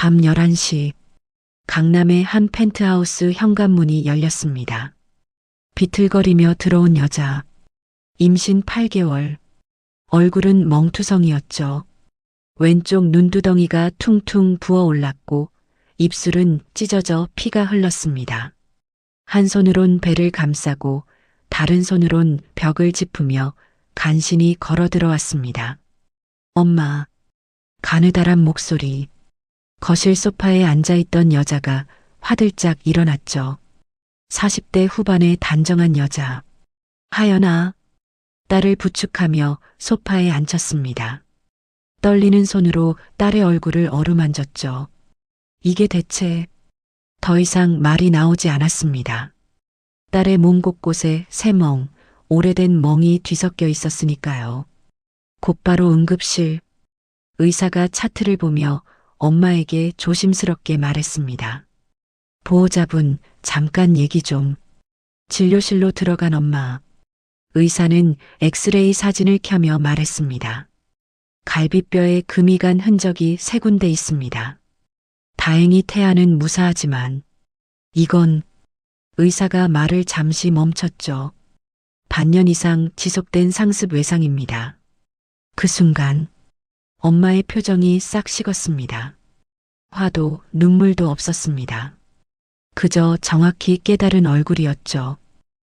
밤 11시 강남의 한 펜트하우스 현관문이 열렸습니다. 비틀거리며 들어온 여자. 임신 8개월. 얼굴은 멍투성이었죠. 왼쪽 눈두덩이가 퉁퉁 부어올랐고 입술은 찢어져 피가 흘렀습니다. 한 손으론 배를 감싸고 다른 손으론 벽을 짚으며 간신히 걸어 들어왔습니다. 엄마. 가느다란 목소리. 거실 소파에 앉아있던 여자가 화들짝 일어났죠. 40대 후반의 단정한 여자. 하연아. 딸을 부축하며 소파에 앉혔습니다. 떨리는 손으로 딸의 얼굴을 어루만졌죠. 이게 대체 더 이상 말이 나오지 않았습니다. 딸의 몸 곳곳에 새멍, 오래된 멍이 뒤섞여 있었으니까요. 곧바로 응급실. 의사가 차트를 보며 엄마에게 조심스럽게 말했습니다. 보호자분, 잠깐 얘기 좀. 진료실로 들어간 엄마. 의사는 엑스레이 사진을 켜며 말했습니다. 갈비뼈에 금이 간 흔적이 3군데 있습니다. 다행히 태아는 무사하지만 이건 의사가 말을 잠시 멈췄죠. 반년 이상 지속된 상습 외상입니다. 그 순간 엄마의 표정이 싹 식었습니다. 화도 눈물도 없었습니다. 그저 정확히 깨달은 얼굴이었죠.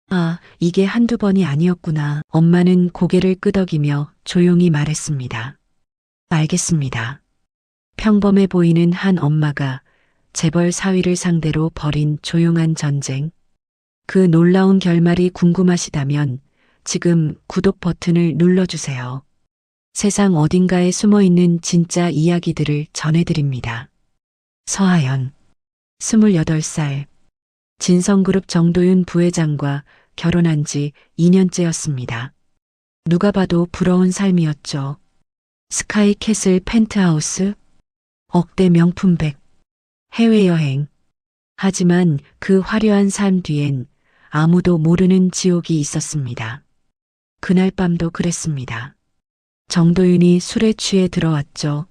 아, 이게 한두 번이 아니었구나. 엄마는 고개를 끄덕이며 조용히 말했습니다. 알겠습니다. 평범해 보이는 한 엄마가 재벌 사위를 상대로 벌인 조용한 전쟁. 그 놀라운 결말이 궁금하시다면 지금 구독 버튼을 눌러주세요. 세상 어딘가에 숨어있는 진짜 이야기들을 전해드립니다. 서하연, 28살. 진성그룹 정도윤 부회장과 결혼한 지 2년째였습니다. 누가 봐도 부러운 삶이었죠. 스카이캐슬 펜트하우스, 억대 명품백, 해외여행. 하지만 그 화려한 삶 뒤엔 아무도 모르는 지옥이 있었습니다. 그날 밤도 그랬습니다. 정도윤이 술에 취해 들어왔죠.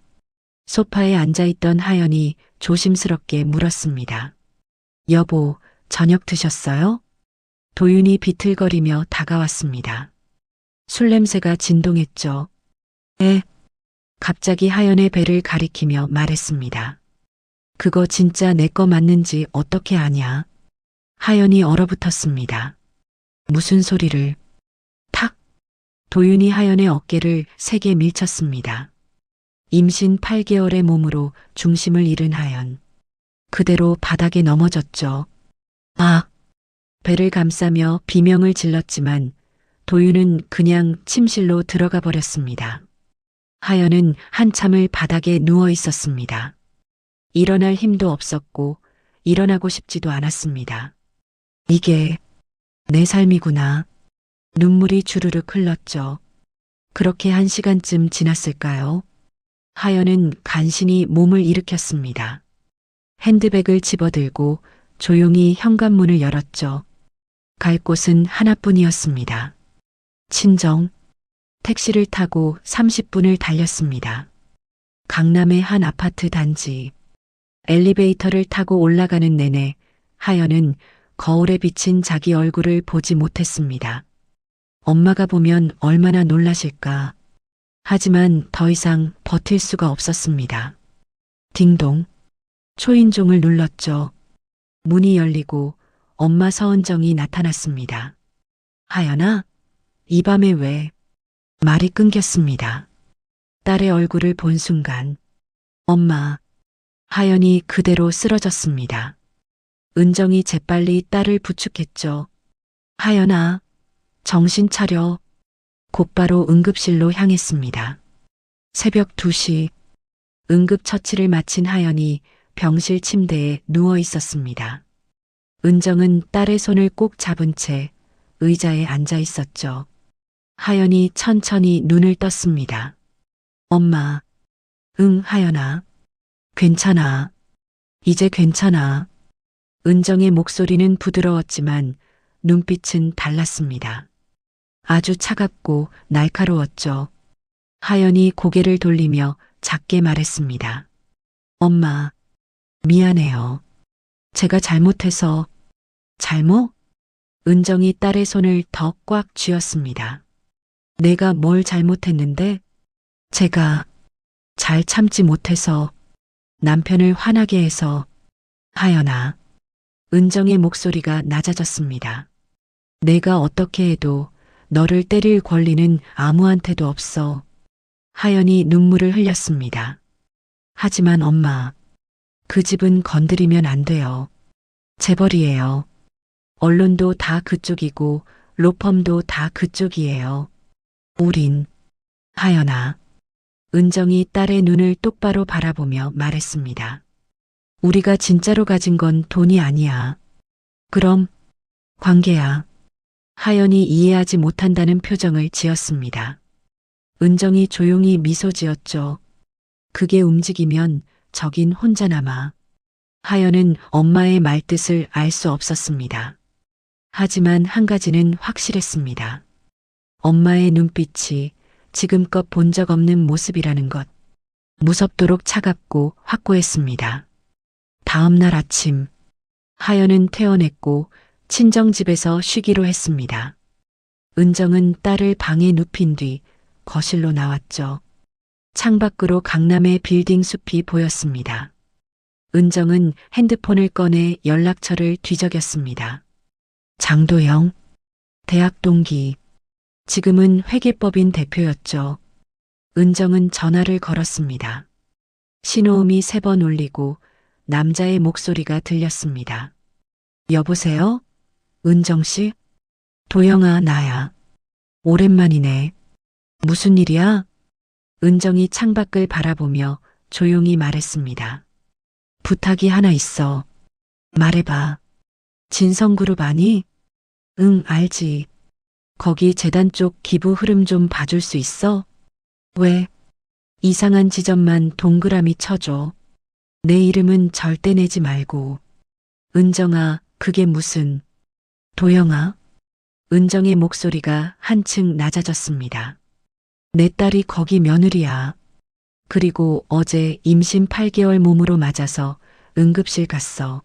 소파에 앉아있던 하연이 조심스럽게 물었습니다. 여보, 저녁 드셨어요? 도윤이 비틀거리며 다가왔습니다. 술 냄새가 진동했죠. 네. 갑자기 하연의 배를 가리키며 말했습니다. 그거 진짜 내 거 맞는지 어떻게 아냐? 하연이 얼어붙었습니다. 무슨 소리를? 탁! 도윤이 하연의 어깨를 세게 밀쳤습니다. 임신 8개월의 몸으로 중심을 잃은 하연. 그대로 바닥에 넘어졌죠. 아! 배를 감싸며 비명을 질렀지만 도윤은 그냥 침실로 들어가 버렸습니다. 하연은 한참을 바닥에 누워 있었습니다. 일어날 힘도 없었고 일어나고 싶지도 않았습니다. 이게 내 삶이구나. 눈물이 주르륵 흘렀죠. 그렇게 1시간쯤 지났을까요? 하연은 간신히 몸을 일으켰습니다. 핸드백을 집어들고 조용히 현관문을 열었죠. 갈 곳은 하나뿐이었습니다. 친정. 택시를 타고 30분을 달렸습니다. 강남의 한 아파트 단지. 엘리베이터를 타고 올라가는 내내 하연은 거울에 비친 자기 얼굴을 보지 못했습니다. 엄마가 보면 얼마나 놀라실까. 하지만 더 이상 버틸 수가 없었습니다. 딩동. 초인종을 눌렀죠. 문이 열리고 엄마 서은정이 나타났습니다. 하연아, 이 밤에 왜? 말이 끊겼습니다. 딸의 얼굴을 본 순간 엄마. 하연이 그대로 쓰러졌습니다. 은정이 재빨리 딸을 부축했죠. 하연아, 정신 차려. 곧바로 응급실로 향했습니다. 새벽 2시. 응급처치를 마친 하연이 병실 침대에 누워 있었습니다. 은정은 딸의 손을 꼭 잡은 채 의자에 앉아 있었죠. 하연이 천천히 눈을 떴습니다. 엄마. 응, 하연아. 괜찮아. 이제 괜찮아. 은정의 목소리는 부드러웠지만 눈빛은 달랐습니다. 아주 차갑고 날카로웠죠. 하연이 고개를 돌리며 작게 말했습니다. 엄마, 미안해요. 제가 잘못해서. 잘못? 은정이 딸의 손을 더 꽉 쥐었습니다. 내가 뭘 잘못했는데? 제가 잘 참지 못해서 남편을 화나게 해서. 하연아. 은정의 목소리가 낮아졌습니다. 내가 어떻게 해도 너를 때릴 권리는 아무한테도 없어. 하연이 눈물을 흘렸습니다. 하지만 엄마, 그 집은 건드리면 안 돼요. 재벌이에요. 언론도 다 그쪽이고 로펌도 다 그쪽이에요. 우린. 하연아. 은정이 딸의 눈을 똑바로 바라보며 말했습니다. 우리가 진짜로 가진 건 돈이 아니야. 그럼 관계야. 하연이 이해하지 못한다는 표정을 지었습니다. 은정이 조용히 미소 지었죠. 그게 움직이면 저긴 혼자 남아. 하연은 엄마의 말뜻을 알 수 없었습니다. 하지만 한 가지는 확실했습니다. 엄마의 눈빛이 지금껏 본 적 없는 모습이라는 것. 무섭도록 차갑고 확고했습니다. 다음 날 아침, 하연은 퇴원했고 친정집에서 쉬기로 했습니다. 은정은 딸을 방에 눕힌 뒤 거실로 나왔죠. 창밖으로 강남의 빌딩 숲이 보였습니다. 은정은 핸드폰을 꺼내 연락처를 뒤적였습니다. 장도영, 대학 동기, 지금은 회계법인 대표였죠. 은정은 전화를 걸었습니다. 신호음이 3번 울리고 남자의 목소리가 들렸습니다. 여보세요? 은정 씨? 도영아, 나야. 오랜만이네. 무슨 일이야? 은정이 창밖을 바라보며 조용히 말했습니다. 부탁이 하나 있어. 말해봐. 진성그룹 아니? 응, 알지. 거기 재단 쪽 기부 흐름 좀 봐줄 수 있어? 왜? 이상한 지점만 동그라미 쳐줘. 내 이름은 절대 내지 말고. 은정아, 그게 무슨. 도영아? 은정의 목소리가 한층 낮아졌습니다. 내 딸이 거기 며느리야. 그리고 어제 임신 8개월 몸으로 맞아서 응급실 갔어.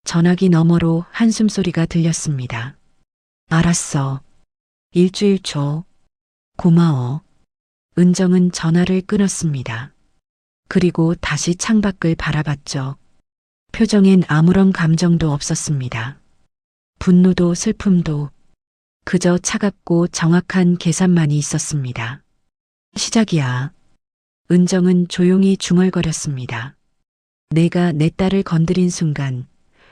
전화기 너머로 한숨소리가 들렸습니다. 알았어. 일주일 줘. 고마워. 은정은 전화를 끊었습니다. 그리고 다시 창밖을 바라봤죠. 표정엔 아무런 감정도 없었습니다. 분노도 슬픔도 그저 차갑고 정확한 계산만이 있었습니다. 시작이야. 은정은 조용히 중얼거렸습니다. 내가 내 딸을 건드린 순간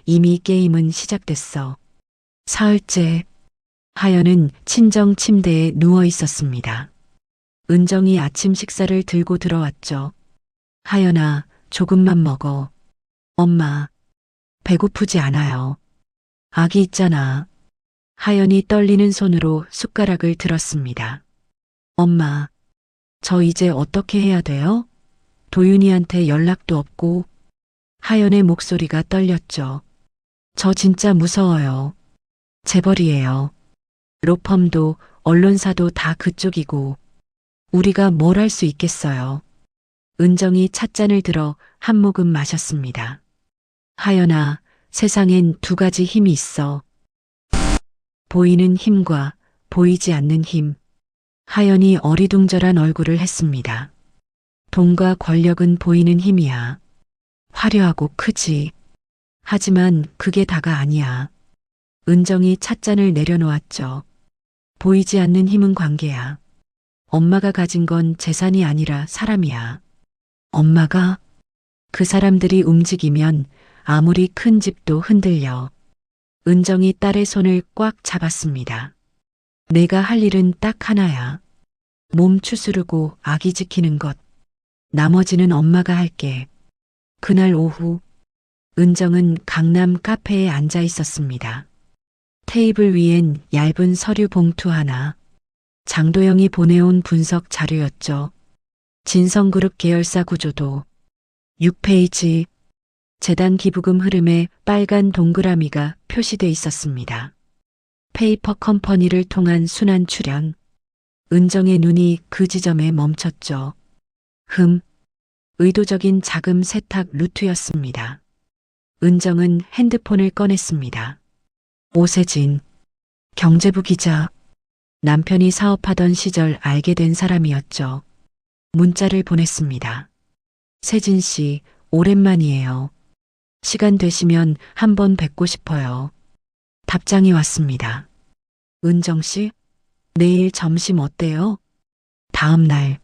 이미 게임은 시작됐어. 사흘째, 하연은 친정 침대에 누워 있었습니다. 은정이 아침 식사를 들고 들어왔죠. 하연아, 조금만 먹어. 엄마, 배고프지 않아요. 아기 있잖아. 하연이 떨리는 손으로 숟가락을 들었습니다. 엄마, 저 이제 어떻게 해야 돼요? 도윤이한테 연락도 없고. 하연의 목소리가 떨렸죠. 저 진짜 무서워요. 재벌이에요. 로펌도 언론사도 다 그쪽이고. 우리가 뭘 할 수 있겠어요. 은정이 찻잔을 들어 한 모금 마셨습니다. 하연아, 세상엔 2가지 힘이 있어. 보이는 힘과 보이지 않는 힘. 하연이 어리둥절한 얼굴을 했습니다. 돈과 권력은 보이는 힘이야. 화려하고 크지. 하지만 그게 다가 아니야. 은정이 찻잔을 내려놓았죠. 보이지 않는 힘은 관계야. 엄마가 가진 건 재산이 아니라 사람이야. 엄마가? 그 사람들이 움직이면 아무리 큰 집도 흔들려. 은정이 딸의 손을 꽉 잡았습니다. 내가 할 일은 딱 하나야. 몸 추스르고 아기 지키는 것. 나머지는 엄마가 할게. 그날 오후, 은정은 강남 카페에 앉아 있었습니다. 테이블 위엔 얇은 서류 봉투 하나. 장도영이 보내온 분석 자료였죠. 진성그룹 계열사 구조도. 6페이지. 재단 기부금 흐름에 빨간 동그라미가 표시돼 있었습니다. 페이퍼 컴퍼니를 통한 순환 출연. 은정의 눈이 그 지점에 멈췄죠. 의도적인 자금 세탁 루트였습니다. 은정은 핸드폰을 꺼냈습니다. 오세진, 경제부 기자. 남편이 사업하던 시절 알게 된 사람이었죠. 문자를 보냈습니다. 세진 씨, 오랜만이에요. 시간 되시면 한번 뵙고 싶어요. 답장이 왔습니다. 은정 씨, 내일 점심 어때요? 다음 날,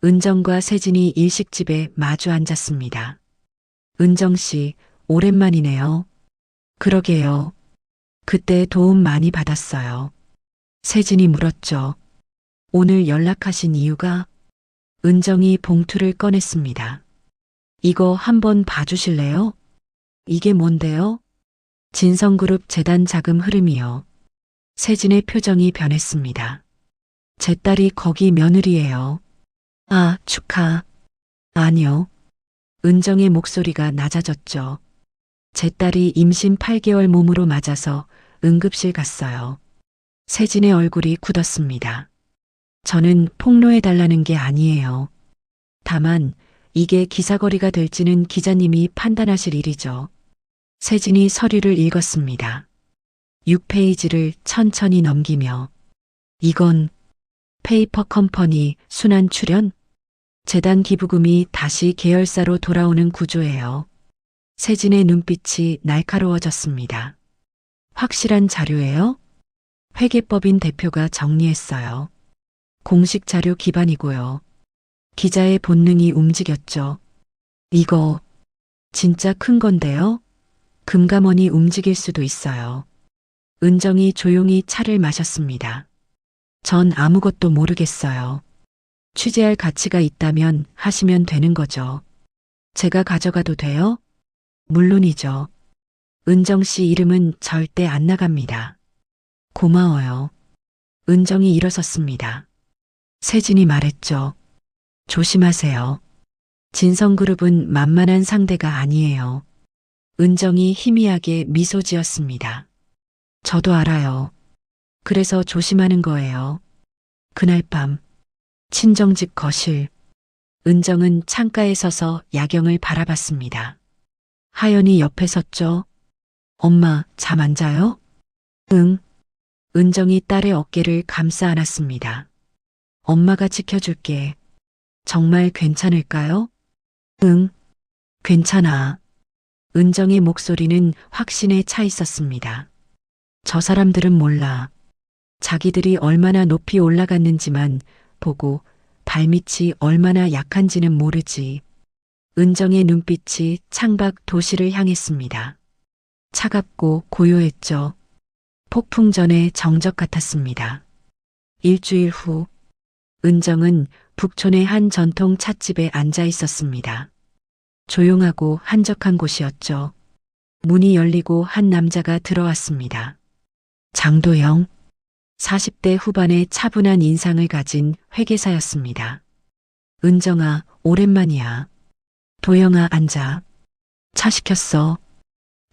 은정과 세진이 일식집에 마주 앉았습니다. 은정 씨, 오랜만이네요. 그러게요. 그때 도움 많이 받았어요. 세진이 물었죠. 오늘 연락하신 이유가? 은정이 봉투를 꺼냈습니다. 이거 한번 봐주실래요? 이게 뭔데요? 진성그룹 재단 자금 흐름이요. 세진의 표정이 변했습니다. 제 딸이 거기 며느리예요. 아, 축하. 아니요. 은정의 목소리가 낮아졌죠. 제 딸이 임신 8개월 몸으로 맞아서 응급실 갔어요. 세진의 얼굴이 굳었습니다. 저는 폭로해달라는 게 아니에요. 다만 이게 기사거리가 될지는 기자님이 판단하실 일이죠. 세진이 서류를 읽었습니다. 6페이지를 천천히 넘기며 이건 페이퍼 컴퍼니 순환 출연? 재단 기부금이 다시 계열사로 돌아오는 구조예요. 세진의 눈빛이 날카로워졌습니다. 확실한 자료예요? 회계법인 대표가 정리했어요. 공식 자료 기반이고요. 기자의 본능이 움직였죠. 이거 진짜 큰 건데요? 금감원이 움직일 수도 있어요. 은정이 조용히 차를 마셨습니다. 전 아무것도 모르겠어요. 취재할 가치가 있다면 하시면 되는 거죠. 제가 가져가도 돼요? 물론이죠. 은정 씨 이름은 절대 안 나갑니다. 고마워요. 은정이 일어섰습니다. 세진이 말했죠. 조심하세요. 진성그룹은 만만한 상대가 아니에요. 은정이 희미하게 미소 지었습니다. 저도 알아요. 그래서 조심하는 거예요. 그날 밤, 친정집 거실. 은정은 창가에 서서 야경을 바라봤습니다. 하연이 옆에 섰죠. 엄마, 잠 안 자요? 응. 은정이 딸의 어깨를 감싸 안았습니다. 엄마가 지켜줄게. 정말 괜찮을까요? 응. 괜찮아. 은정의 목소리는 확신에 차 있었습니다. 저 사람들은 몰라. 자기들이 얼마나 높이 올라갔는지만 보고 발밑이 얼마나 약한지는 모르지. 은정의 눈빛이 창밖 도시를 향했습니다. 차갑고 고요했죠. 폭풍 전의 정적 같았습니다. 일주일 후, 은정은 북촌의 한 전통 찻집에 앉아 있었습니다. 조용하고 한적한 곳이었죠. 문이 열리고 한 남자가 들어왔습니다. 장도영, 40대 후반의 차분한 인상을 가진 회계사였습니다. 은정아, 오랜만이야. 도영아, 앉아. 차 시켰어.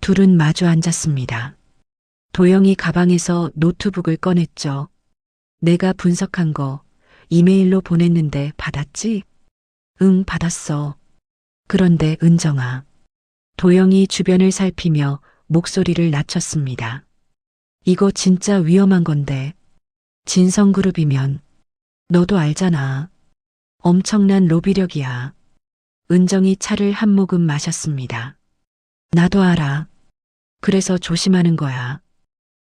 둘은 마주 앉았습니다. 도영이 가방에서 노트북을 꺼냈죠. 내가 분석한 거 이메일로 보냈는데 받았지? 응, 받았어. 그런데 은정아. 도영이 주변을 살피며 목소리를 낮췄습니다. 이거 진짜 위험한 건데. 진성그룹이면 너도 알잖아. 엄청난 로비력이야. 은정이 차를 한 모금 마셨습니다. 나도 알아. 그래서 조심하는 거야.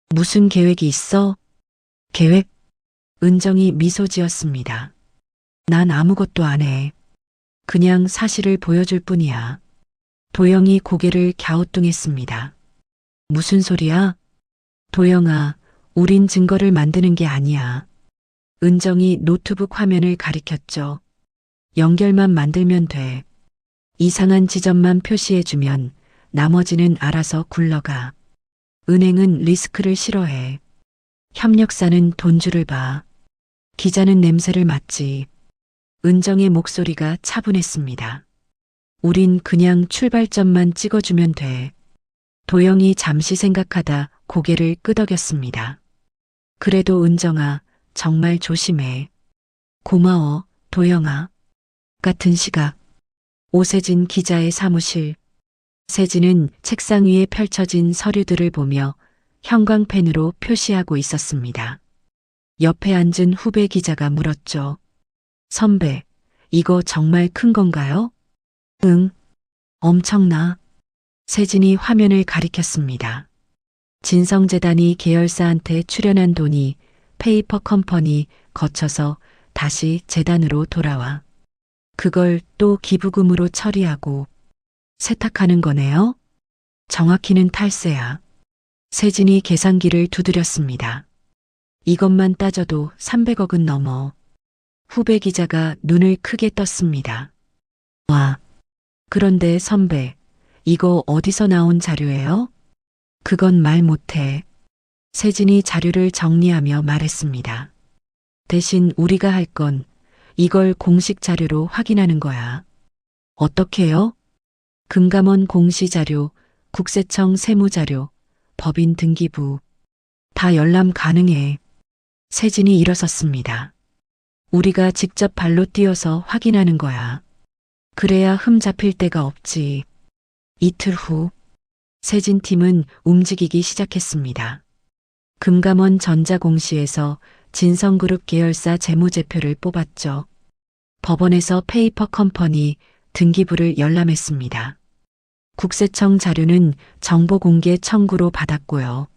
무슨 계획이 있어? 계획? 은정이 미소 지었습니다. 난 아무것도 안 해. 그냥 사실을 보여줄 뿐이야. 도영이 고개를 갸우뚱했습니다. 무슨 소리야? 도영아, 우린 증거를 만드는 게 아니야. 은정이 노트북 화면을 가리켰죠. 연결만 만들면 돼. 이상한 지점만 표시해주면 나머지는 알아서 굴러가. 은행은 리스크를 싫어해. 협력사는 돈줄을 봐. 기자는 냄새를 맡지. 은정의 목소리가 차분했습니다. 우린 그냥 출발점만 찍어주면 돼. 도영이 잠시 생각하다 고개를 끄덕였습니다. 그래도 은정아, 정말 조심해. 고마워, 도영아. 같은 시각, 오세진 기자의 사무실. 세진은 책상 위에 펼쳐진 서류들을 보며 형광펜으로 표시하고 있었습니다. 옆에 앉은 후배 기자가 물었죠. 선배, 이거 정말 큰 건가요? 응, 엄청나. 세진이 화면을 가리켰습니다. 진성재단이 계열사한테 출연한 돈이 페이퍼 컴퍼니 거쳐서 다시 재단으로 돌아와. 그걸 또 기부금으로 처리하고 세탁하는 거네요? 정확히는 탈세야. 세진이 계산기를 두드렸습니다. 이것만 따져도 300억은 넘어. 후배 기자가 눈을 크게 떴습니다. 와, 그런데 선배, 이거 어디서 나온 자료예요? 그건 말 못해. 세진이 자료를 정리하며 말했습니다. 대신 우리가 할 건 이걸 공식 자료로 확인하는 거야. 어떻게요? 금감원 공시자료, 국세청 세무자료, 법인 등기부. 다 열람 가능해. 세진이 일어섰습니다. 우리가 직접 발로 뛰어서 확인하는 거야. 그래야 흠 잡힐 데가 없지. 이틀 후, 세진 팀은 움직이기 시작했습니다. 금감원 전자공시에서 진성그룹 계열사 재무제표를 뽑았죠. 법원에서 페이퍼 컴퍼니 등기부를 열람했습니다. 국세청 자료는 정보 공개 청구로 받았고요.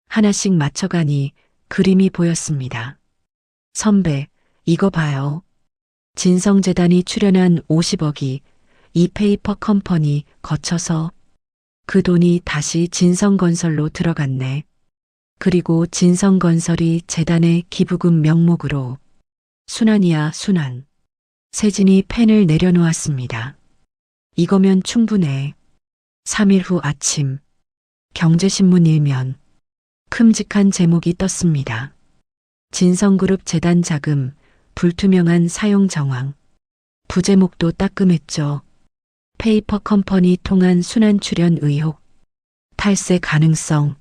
하나씩 맞춰가니 그림이 보였습니다. 선배, 이거 봐요. 진성재단이 출연한 50억이 이 페이퍼 컴퍼니 거쳐서 그 돈이 다시 진성건설로 들어갔네. 그리고 진성건설이 재단의 기부금 명목으로 순환이야 순환. 세진이 펜을 내려놓았습니다. 이거면 충분해. 3일 후 아침 경제신문 일면 큼직한 제목이 떴습니다. 진성그룹 재단 자금 불투명한 사용 정황. 부제목도 따끔했죠. 페이퍼 컴퍼니 통한 순환 출연 의혹. 탈세 가능성.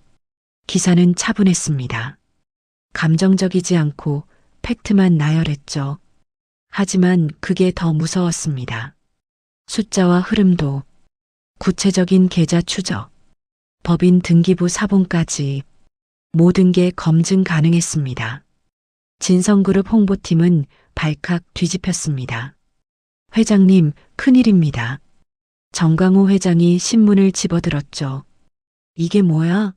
기사는 차분했습니다. 감정적이지 않고 팩트만 나열했죠. 하지만 그게 더 무서웠습니다. 숫자와 흐름도, 구체적인 계좌 추적, 법인 등기부 사본까지 모든 게 검증 가능했습니다. 진성그룹 홍보팀은 발칵 뒤집혔습니다. 회장님, 큰일입니다. 정광호 회장이 신문을 집어들었죠. 이게 뭐야?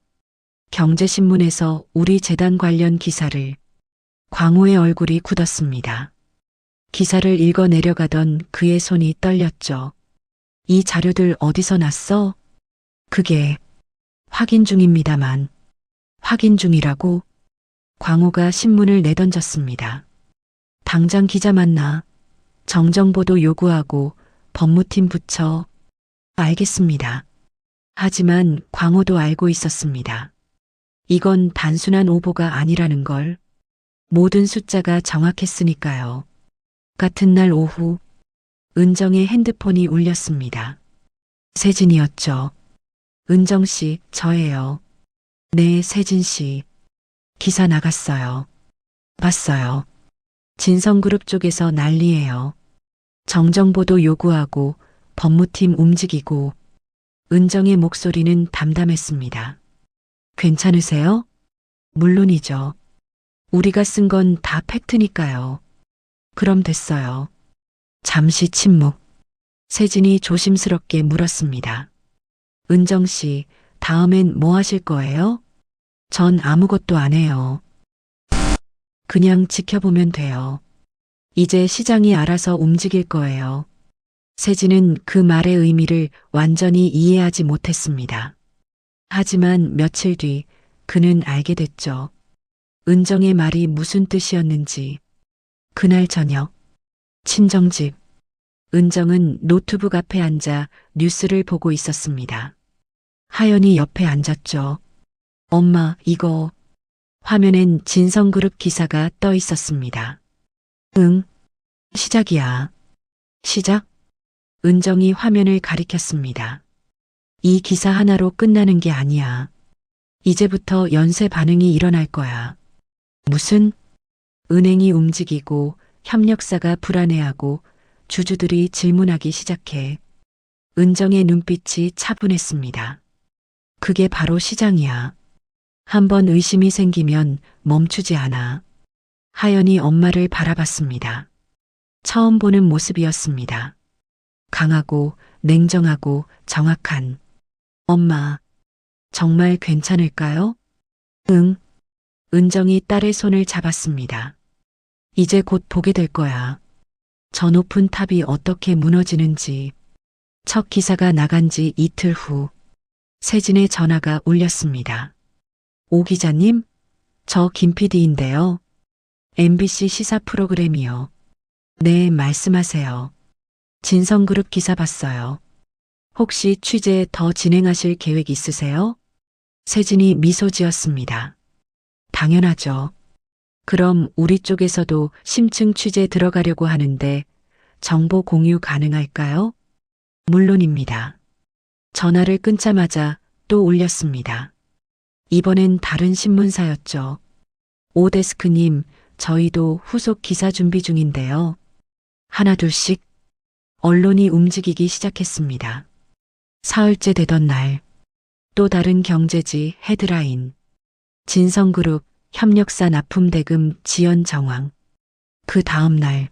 경제신문에서 우리 재단 관련 기사를. 광호의 얼굴이 굳었습니다. 기사를 읽어 내려가던 그의 손이 떨렸죠. 이 자료들 어디서 났어? 그게 확인 중입니다만. 확인 중이라고? 광호가 신문을 내던졌습니다. 당장 기자 만나. 정정보도 요구하고 법무팀 붙여. 알겠습니다. 하지만 광호도 알고 있었습니다. 이건 단순한 오보가 아니라는 걸. 모든 숫자가 정확했으니까요. 같은 날 오후 은정의 핸드폰이 울렸습니다. 세진이었죠. 은정 씨, 저예요. 네, 세진 씨. 기사 나갔어요. 봤어요. 진성그룹 쪽에서 난리예요. 정정보도 요구하고 법무팀 움직이고. 은정의 목소리는 담담했습니다. 괜찮으세요? 물론이죠. 우리가 쓴 건 다 팩트니까요. 그럼 됐어요. 잠시 침묵. 세진이 조심스럽게 물었습니다. 은정 씨, 다음엔 뭐 하실 거예요? 전 아무것도 안 해요. 그냥 지켜보면 돼요. 이제 시장이 알아서 움직일 거예요. 세진은 그 말의 의미를 완전히 이해하지 못했습니다. 하지만 며칠 뒤 그는 알게 됐죠. 은정의 말이 무슨 뜻이었는지. 그날 저녁 친정집. 은정은 노트북 앞에 앉아 뉴스를 보고 있었습니다. 하연이 옆에 앉았죠. 엄마, 이거. 화면엔 진성그룹 기사가 떠 있었습니다. 응, 시작이야. 시작? 은정이 화면을 가리켰습니다. 이 기사 하나로 끝나는 게 아니야. 이제부터 연쇄 반응이 일어날 거야. 무슨? 은행이 움직이고 협력사가 불안해하고 주주들이 질문하기 시작해. 은정의 눈빛이 차분했습니다. 그게 바로 시장이야. 한번 의심이 생기면 멈추지 않아. 하연이 엄마를 바라봤습니다. 처음 보는 모습이었습니다. 강하고 냉정하고 정확한. 엄마, 정말 괜찮을까요? 응. 은정이 딸의 손을 잡았습니다. 이제 곧 보게 될 거야. 저 높은 탑이 어떻게 무너지는지. 첫 기사가 나간 지 이틀 후 세진의 전화가 울렸습니다. 오 기자님, 저 김 PD인데요. MBC 시사 프로그램이요. 네, 말씀하세요. 진성그룹 기사 봤어요. 혹시 취재 더 진행하실 계획 있으세요? 세진이 미소 지었습니다. 당연하죠. 그럼 우리 쪽에서도 심층 취재 들어가려고 하는데 정보 공유 가능할까요? 물론입니다. 전화를 끊자마자 또 울렸습니다. 이번엔 다른 신문사였죠. 오 데스크님, 저희도 후속 기사 준비 중인데요. 하나 둘씩 언론이 움직이기 시작했습니다. 사흘째 되던 날, 또 다른 경제지 헤드라인. 진성그룹 협력사 납품대금 지연 정황. 그 다음 날,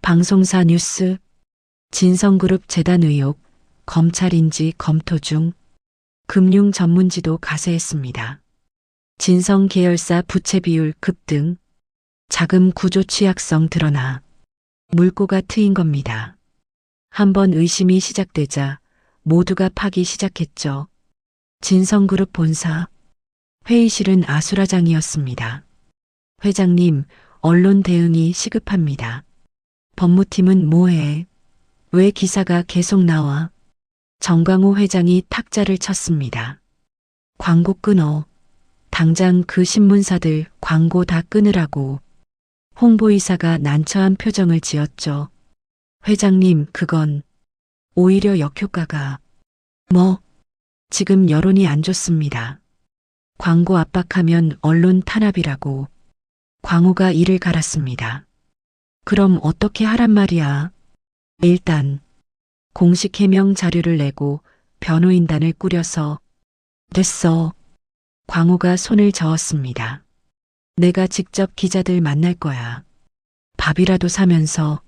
방송사 뉴스. 진성그룹 재단 의혹, 검찰 인지 검토 중. 금융 전문지도 가세했습니다. 진성 계열사 부채 비율 급등. 자금 구조 취약성 드러나. 물꼬가 트인 겁니다. 한번 의심이 시작되자 모두가 파기 시작했죠. 진성그룹 본사. 회의실은 아수라장이었습니다. 회장님, 언론 대응이 시급합니다. 법무팀은 뭐해? 왜 기사가 계속 나와? 정광호 회장이 탁자를 쳤습니다. 광고 끊어. 당장 그 신문사들 광고 다 끊으라고. 홍보이사가 난처한 표정을 지었죠. 회장님, 그건 오히려 역효과가. 뭐? 지금 여론이 안 좋습니다. 광고 압박하면 언론 탄압이라고. 광호가 이를 갈았습니다. 그럼 어떻게 하란 말이야? 일단 공식 해명 자료를 내고 변호인단을 꾸려서. 됐어. 광호가 손을 저었습니다. 내가 직접 기자들 만날 거야. 밥이라도 사면서.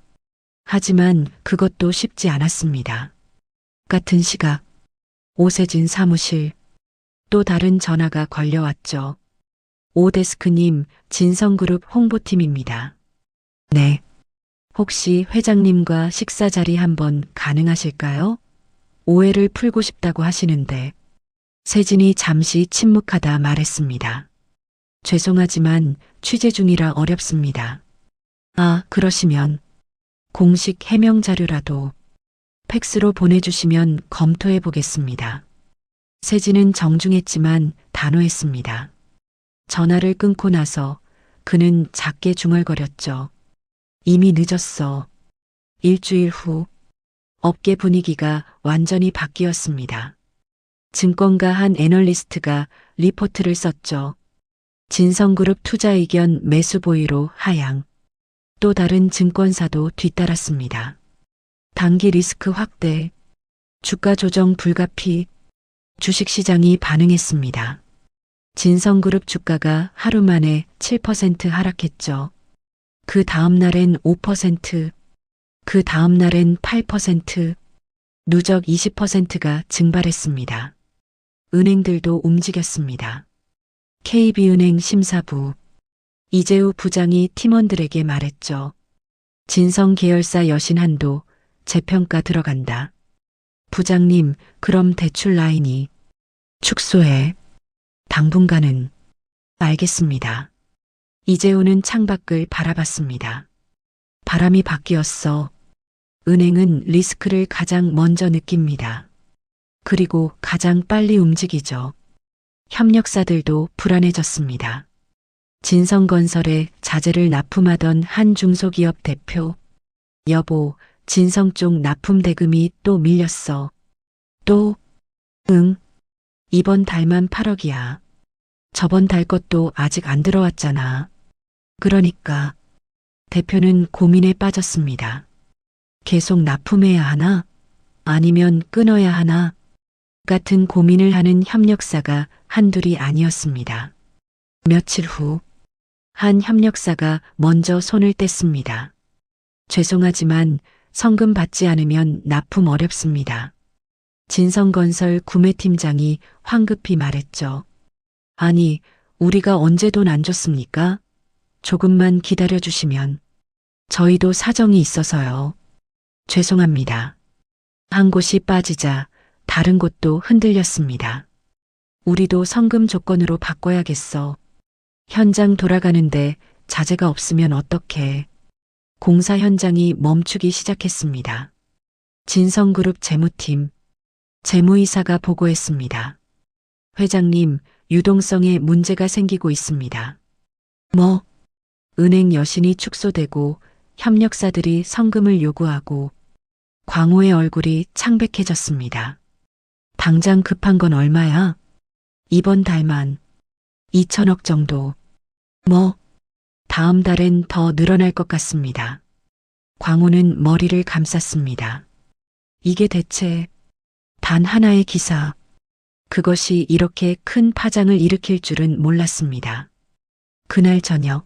하지만 그것도 쉽지 않았습니다. 같은 시각 오세진 사무실. 또 다른 전화가 걸려왔죠. 오 데스크님, 진성그룹 홍보팀입니다. 네. 혹시 회장님과 식사 자리 한번 가능하실까요? 오해를 풀고 싶다고 하시는데. 세진이 잠시 침묵하다 말했습니다. 죄송하지만 취재 중이라 어렵습니다. 아, 그러시면 공식 해명 자료라도 팩스로 보내주시면 검토해 보겠습니다. 세진은 정중했지만 단호했습니다. 전화를 끊고 나서 그는 작게 중얼거렸죠. 이미 늦었어. 일주일 후 업계 분위기가 완전히 바뀌었습니다. 증권가 한 애널리스트가 리포트를 썼죠. 진성그룹 투자 의견 매수 보유로 하향. 또 다른 증권사도 뒤따랐습니다. 단기 리스크 확대, 주가 조정 불가피. 주식시장이 반응했습니다. 진성그룹 주가가 하루 만에 7% 하락했죠. 그 다음 날엔 5%, 그 다음 날엔 8%, 누적 20%가 증발했습니다. 은행들도 움직였습니다. KB은행 심사부 이재우 부장이 팀원들에게 말했죠. 진성 계열사 여신 한도 재평가 들어간다. 부장님, 그럼 대출 라인이 축소해. 당분간은. 알겠습니다. 이재우는 창밖을 바라봤습니다. 바람이 바뀌었어. 은행은 리스크를 가장 먼저 느낍니다. 그리고 가장 빨리 움직이죠. 협력사들도 불안해졌습니다. 진성건설에 자재를 납품하던 한 중소기업 대표. 여보, 진성 쪽 납품 대금이 또 밀렸어. 또? 응. 이번 달만 8억이야. 저번 달 것도 아직 안 들어왔잖아. 그러니까. 대표는 고민에 빠졌습니다. 계속 납품해야 하나? 아니면 끊어야 하나? 같은 고민을 하는 협력사가 한둘이 아니었습니다. 며칠 후, 한 협력사가 먼저 손을 뗐습니다. 죄송하지만 성금 받지 않으면 납품 어렵습니다. 진성건설 구매팀장이 황급히 말했죠. 아니, 우리가 언제 돈 안 줬습니까? 조금만 기다려 주시면. 저희도 사정이 있어서요. 죄송합니다. 한 곳이 빠지자 다른 곳도 흔들렸습니다. 우리도 성금 조건으로 바꿔야겠어. 현장 돌아가는데 자재가 없으면 어떡해. 공사 현장이 멈추기 시작했습니다. 진성그룹 재무팀, 재무이사가 보고했습니다. 회장님, 유동성에 문제가 생기고 있습니다. 뭐? 은행 여신이 축소되고 협력사들이 성금을 요구하고 광호의 얼굴이 창백해졌습니다. 당장 급한 건 얼마야? 이번 달만 2천억 정도. 뭐? 다음 달엔 더 늘어날 것 같습니다. 광호는 머리를 감쌌습니다. 이게 대체 단 하나의 기사. 그것이 이렇게 큰 파장을 일으킬 줄은 몰랐습니다. 그날 저녁,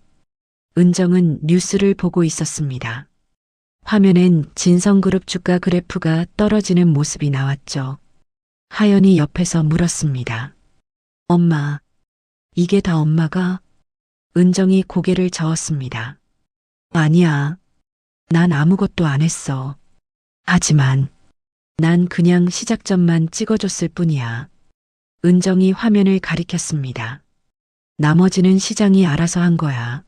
은정은 뉴스를 보고 있었습니다. 화면엔 진성그룹 주가 그래프가 떨어지는 모습이 나왔죠. 하연이 옆에서 물었습니다. 엄마, 이게 다 엄마가? 은정이 고개를 저었습니다. 아니야. 난 아무것도 안 했어. 하지만 난 그냥 시작점만 찍어줬을 뿐이야. 은정이 화면을 가리켰습니다. 나머지는 시장이 알아서 한 거야.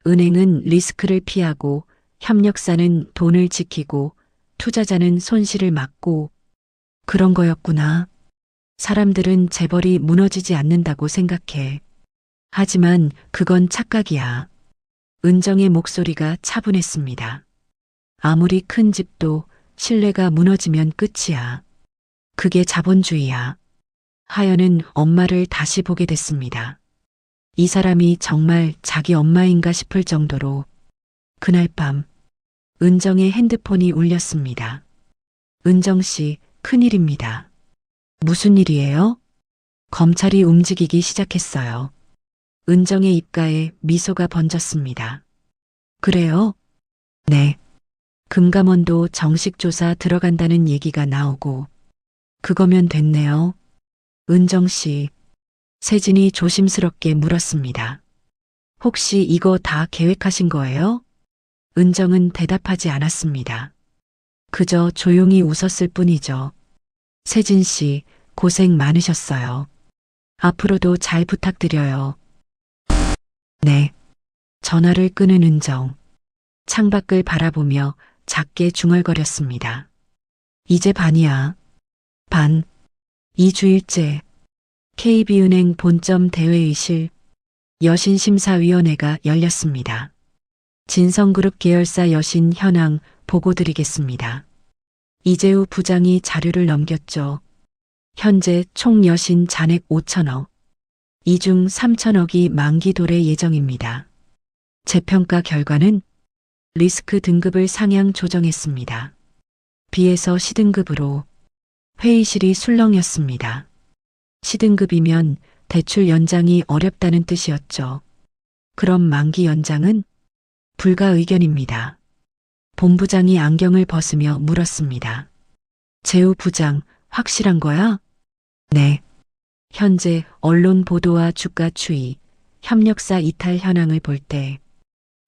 은행은 리스크를 피하고 협력사는 돈을 지키고 투자자는 손실을 막고 그런 거였구나. 사람들은 재벌이 무너지지 않는다고 생각해. 하지만 그건 착각이야. 은정의 목소리가 차분했습니다. 아무리 큰 집도 신뢰가 무너지면 끝이야. 그게 자본주의야. 하연은 엄마를 다시 보게 됐습니다. 이 사람이 정말 자기 엄마인가 싶을 정도로 그날 밤 은정의 핸드폰이 울렸습니다. 은정 씨, 큰일입니다. 무슨 일이에요? 검찰이 움직이기 시작했어요. 은정의 입가에 미소가 번졌습니다. 그래요? 네. 금감원도 정식 조사 들어간다는 얘기가 나오고 그거면 됐네요. 은정 씨, 세진이 조심스럽게 물었습니다. 혹시 이거 다 계획하신 거예요? 은정은 대답하지 않았습니다. 그저 조용히 웃었을 뿐이죠. 세진 씨, 고생 많으셨어요. 앞으로도 잘 부탁드려요. 네. 전화를 끄는 은정. 창밖을 바라보며 작게 중얼거렸습니다. 이제 반이야. 반. 2주일째. KB은행 본점 대회의실 여신심사위원회가 열렸습니다. 진성그룹 계열사 여신 현황 보고드리겠습니다. 이재우 부장이 자료를 넘겼죠. 현재 총 여신 잔액 5천억. 이 중 3천억이 만기 도래 예정입니다. 재평가 결과는 리스크 등급을 상향 조정했습니다. B에서 C등급으로 회의실이 술렁였습니다. C등급이면 대출 연장이 어렵다는 뜻이었죠. 그럼 만기 연장은? 불가의견입니다. 본부장이 안경을 벗으며 물었습니다. 재우 부장, 확실한 거야? 네. 현재 언론 보도와 주가 추이, 협력사 이탈 현황을 볼 때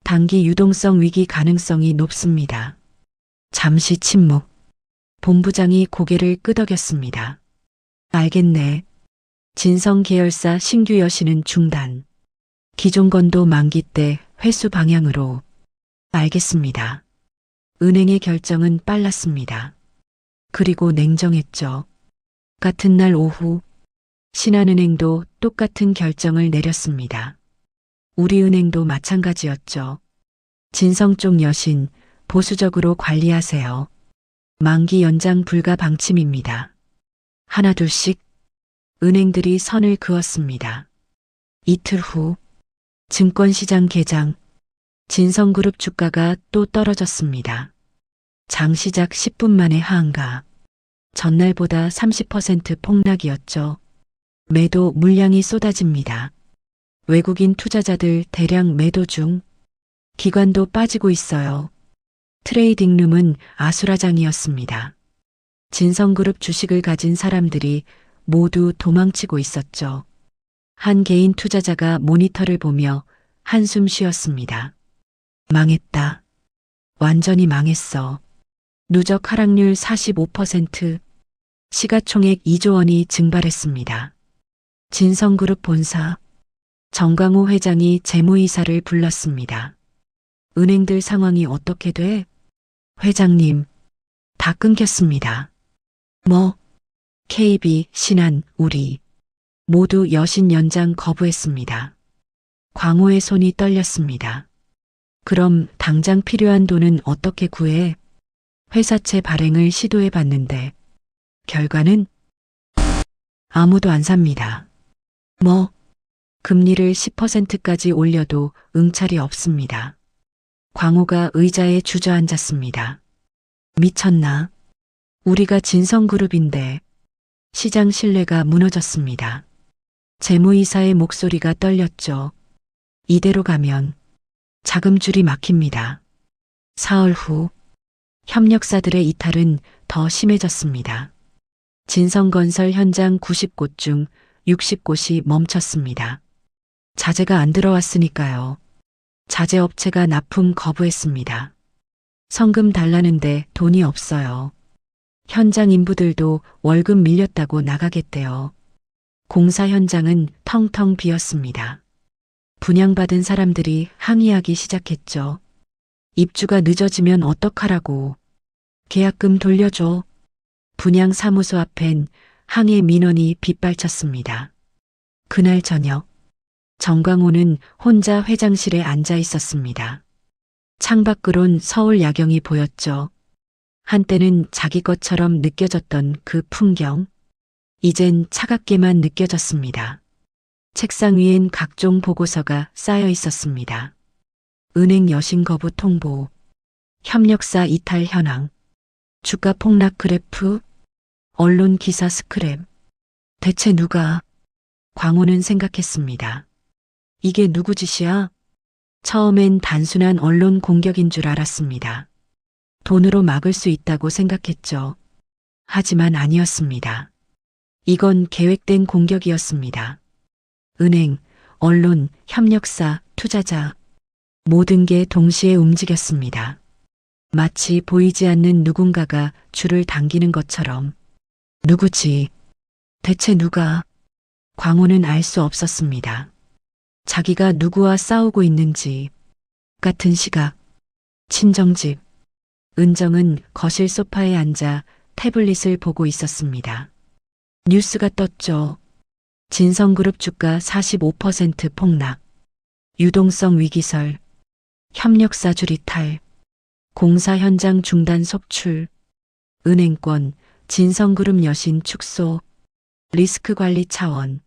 단기 유동성 위기 가능성이 높습니다. 잠시 침묵. 본부장이 고개를 끄덕였습니다. 알겠네. 진성 계열사 신규 여신은 중단. 기존 건도 만기 때 회수 방향으로. 알겠습니다. 은행의 결정은 빨랐습니다. 그리고 냉정했죠. 같은 날 오후 신한은행도 똑같은 결정을 내렸습니다. 우리은행도 마찬가지였죠. 진성 쪽 여신 보수적으로 관리하세요. 만기 연장 불가 방침입니다. 하나둘씩 은행들이 선을 그었습니다. 이틀 후 증권시장 개장. 진성그룹 주가가 또 떨어졌습니다. 장 시작 10분 만에 하한가. 전날보다 30% 폭락이었죠. 매도 물량이 쏟아집니다. 외국인 투자자들 대량 매도 중 기관도 빠지고 있어요. 트레이딩룸은 아수라장이었습니다. 진성그룹 주식을 가진 사람들이 모두 도망치고 있었죠. 한 개인 투자자가 모니터를 보며 한숨 쉬었습니다. 망했다. 완전히 망했어. 누적 하락률 45%, 시가총액 2조 원이 증발했습니다. 진성그룹 본사, 정강호 회장이 재무이사를 불렀습니다. 은행들 상황이 어떻게 돼? 회장님, 다 끊겼습니다. 뭐? KB, 신한, 우리 모두 여신 연장 거부했습니다. 광호의 손이 떨렸습니다. 그럼 당장 필요한 돈은 어떻게 구해? 회사채 발행을 시도해 봤는데 결과는 아무도 안 삽니다. 뭐? 금리를 10%까지 올려도 응찰이 없습니다. 광호가 의자에 주저앉았습니다. 미쳤나? 우리가 진성그룹인데. 시장 신뢰가 무너졌습니다. 재무이사의 목소리가 떨렸죠. 이대로 가면 자금줄이 막힙니다. 사흘 후 협력사들의 이탈은 더 심해졌습니다. 진성건설 현장 90곳 중 60곳이 멈췄습니다. 자재가 안 들어왔으니까요. 자재업체가 납품 거부했습니다. 성금 달라는데 돈이 없어요. 현장 인부들도 월급 밀렸다고 나가겠대요. 공사 현장은 텅텅 비었습니다. 분양받은 사람들이 항의하기 시작했죠. 입주가 늦어지면 어떡하라고. 계약금 돌려줘. 분양 사무소 앞엔 항해 민원이 빗발쳤습니다. 그날 저녁, 정광호는 혼자 회장실에 앉아 있었습니다. 창밖으론 서울 야경이 보였죠. 한때는 자기 것처럼 느껴졌던 그 풍경, 이젠 차갑게만 느껴졌습니다. 책상 위엔 각종 보고서가 쌓여 있었습니다. 은행 여신 거부 통보, 협력사 이탈 현황, 주가 폭락 그래프, 언론 기사 스크랩. 대체 누가? 광호는 생각했습니다. 이게 누구 짓이야? 처음엔 단순한 언론 공격인 줄 알았습니다. 돈으로 막을 수 있다고 생각했죠. 하지만 아니었습니다. 이건 계획된 공격이었습니다. 은행, 언론, 협력사, 투자자, 모든 게 동시에 움직였습니다. 마치 보이지 않는 누군가가 줄을 당기는 것처럼. 누구지? 대체 누가? 광호는 알 수 없었습니다. 자기가 누구와 싸우고 있는지. 같은 시각, 친정집. 은정은 거실 소파에 앉아 태블릿을 보고 있었습니다. 뉴스가 떴죠. 진성그룹 주가 45% 폭락, 유동성 위기설, 협력사줄 이탈, 공사 현장 중단 속출, 은행권, 진성그룹 여신 축소, 리스크 관리 차원.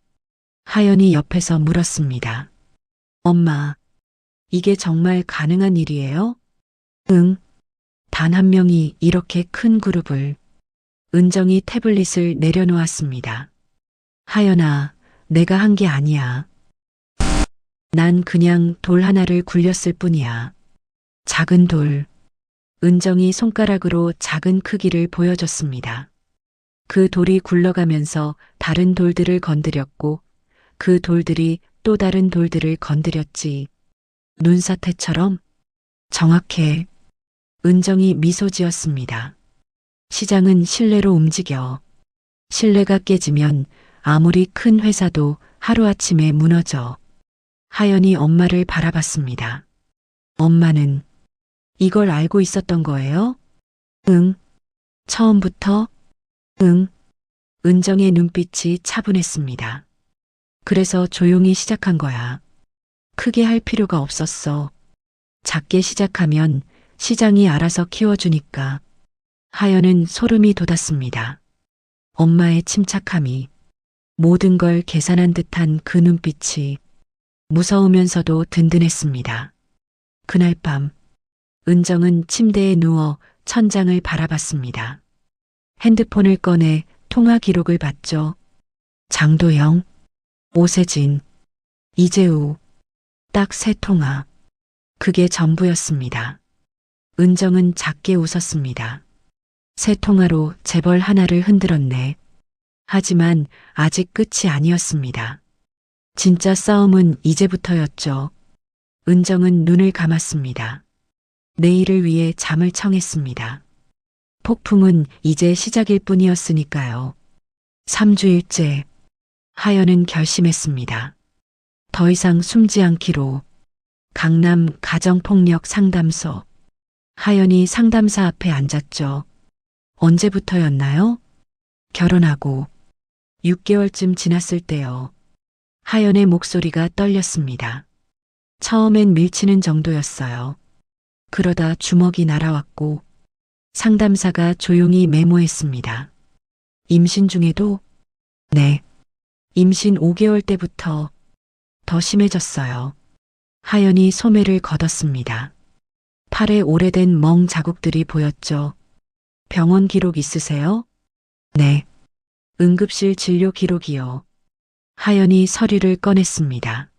하연이 옆에서 물었습니다. 엄마, 이게 정말 가능한 일이에요? 응. 단 한 명이 이렇게 큰 그룹을. 은정이 태블릿을 내려놓았습니다. 하연아, 내가 한 게 아니야. 난 그냥 돌 하나를 굴렸을 뿐이야. 작은 돌. 은정이 손가락으로 작은 크기를 보여줬습니다. 그 돌이 굴러가면서 다른 돌들을 건드렸고 그 돌들이 또 다른 돌들을 건드렸지. 눈사태처럼? 정확해. 은정이 미소 지었습니다. 시장은 신뢰로 움직여. 신뢰가 깨지면 아무리 큰 회사도 하루아침에 무너져. 하연이 엄마를 바라봤습니다. 엄마는 이걸 알고 있었던 거예요? 응. 처음부터? 응. 은정의 눈빛이 차분했습니다. 그래서 조용히 시작한 거야. 크게 할 필요가 없었어. 작게 시작하면 시장이 알아서 키워주니까. 하연은 소름이 돋았습니다. 엄마의 침착함이, 모든 걸 계산한 듯한 그 눈빛이 무서우면서도 든든했습니다. 그날 밤, 은정은 침대에 누워 천장을 바라봤습니다. 핸드폰을 꺼내 통화 기록을 봤죠. 장도영, 오세진, 이재우, 딱 3통화. 그게 전부였습니다. 은정은 작게 웃었습니다. 3통화로 재벌 하나를 흔들었네. 하지만 아직 끝이 아니었습니다. 진짜 싸움은 이제부터였죠. 은정은 눈을 감았습니다. 내일을 위해 잠을 청했습니다. 폭풍은 이제 시작일 뿐이었으니까요. 3주일째 하연은 결심했습니다. 더 이상 숨지 않기로. 강남 가정폭력 상담소. 하연이 상담사 앞에 앉았죠. 언제부터였나요? 결혼하고 6개월쯤 지났을 때요. 하연의 목소리가 떨렸습니다. 처음엔 밀치는 정도였어요. 그러다 주먹이 날아왔고 상담사가 조용히 메모했습니다. 임신 중에도? 네. 임신 5개월 때부터 더 심해졌어요. 하연이 소매를 걷었습니다. 팔에 오래된 멍 자국들이 보였죠. 병원 기록 있으세요? 네. 응급실 진료 기록이요. 하연이 서류를 꺼냈습니다.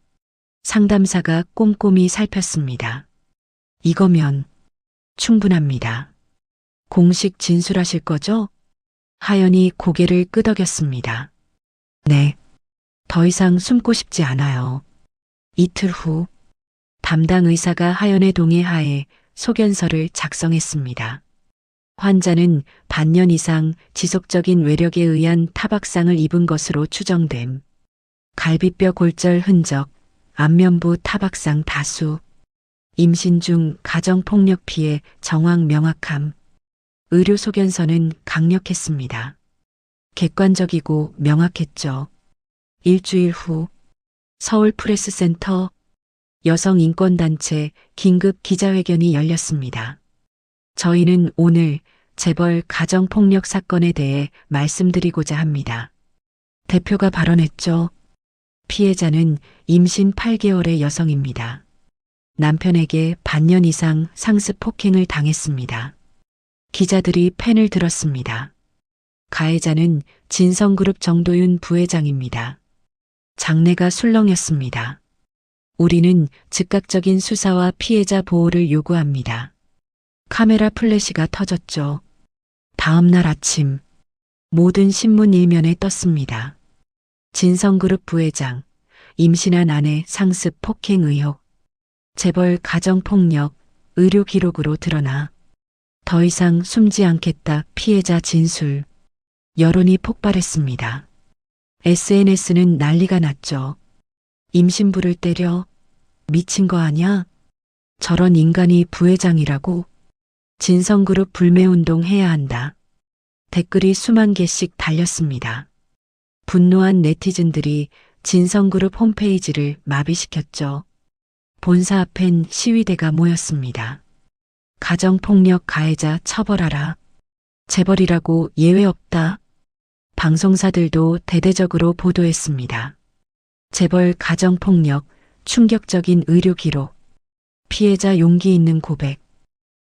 상담사가 꼼꼼히 살폈습니다. 이거면 충분합니다. 공식 진술하실 거죠? 하연이 고개를 끄덕였습니다. 네. 더 이상 숨고 싶지 않아요. 이틀 후 담당 의사가 하연의 동의하에 소견서를 작성했습니다. 환자는 반년 이상 지속적인 외력에 의한 타박상을 입은 것으로 추정됨. 갈비뼈 골절 흔적, 안면부 타박상 다수, 임신 중 가정폭력 피해 정황 명확함. 의료 소견서는 강력했습니다. 객관적이고 명확했죠. 일주일 후 서울 프레스센터 여성인권단체 긴급 기자회견이 열렸습니다. 저희는 오늘 재벌 가정폭력 사건에 대해 말씀드리고자 합니다. 대표가 발언했죠. 피해자는 임신 8개월의 여성입니다. 남편에게 반년 이상 상습 폭행을 당했습니다. 기자들이 펜을 들었습니다. 가해자는 진성그룹 정도윤 부회장입니다. 장내가 술렁였습니다. 우리는 즉각적인 수사와 피해자 보호를 요구합니다. 카메라 플래시가 터졌죠. 다음 날 아침 모든 신문 일면에 떴습니다. 진성그룹 부회장, 임신한 아내 상습 폭행 의혹, 재벌 가정폭력, 의료 기록으로 드러나 더 이상 숨지 않겠다 피해자 진술. 여론이 폭발했습니다. SNS는 난리가 났죠. 임신부를 때려? 미친 거 아냐? 저런 인간이 부회장이라고? 진성그룹 불매운동 해야 한다. 댓글이 수만 개씩 달렸습니다. 분노한 네티즌들이 진성그룹 홈페이지를 마비시켰죠. 본사 앞엔 시위대가 모였습니다. 가정폭력 가해자 처벌하라. 재벌이라고 예외 없다. 방송사들도 대대적으로 보도했습니다. 재벌 가정폭력, 충격적인 의료 기록, 피해자 용기 있는 고백,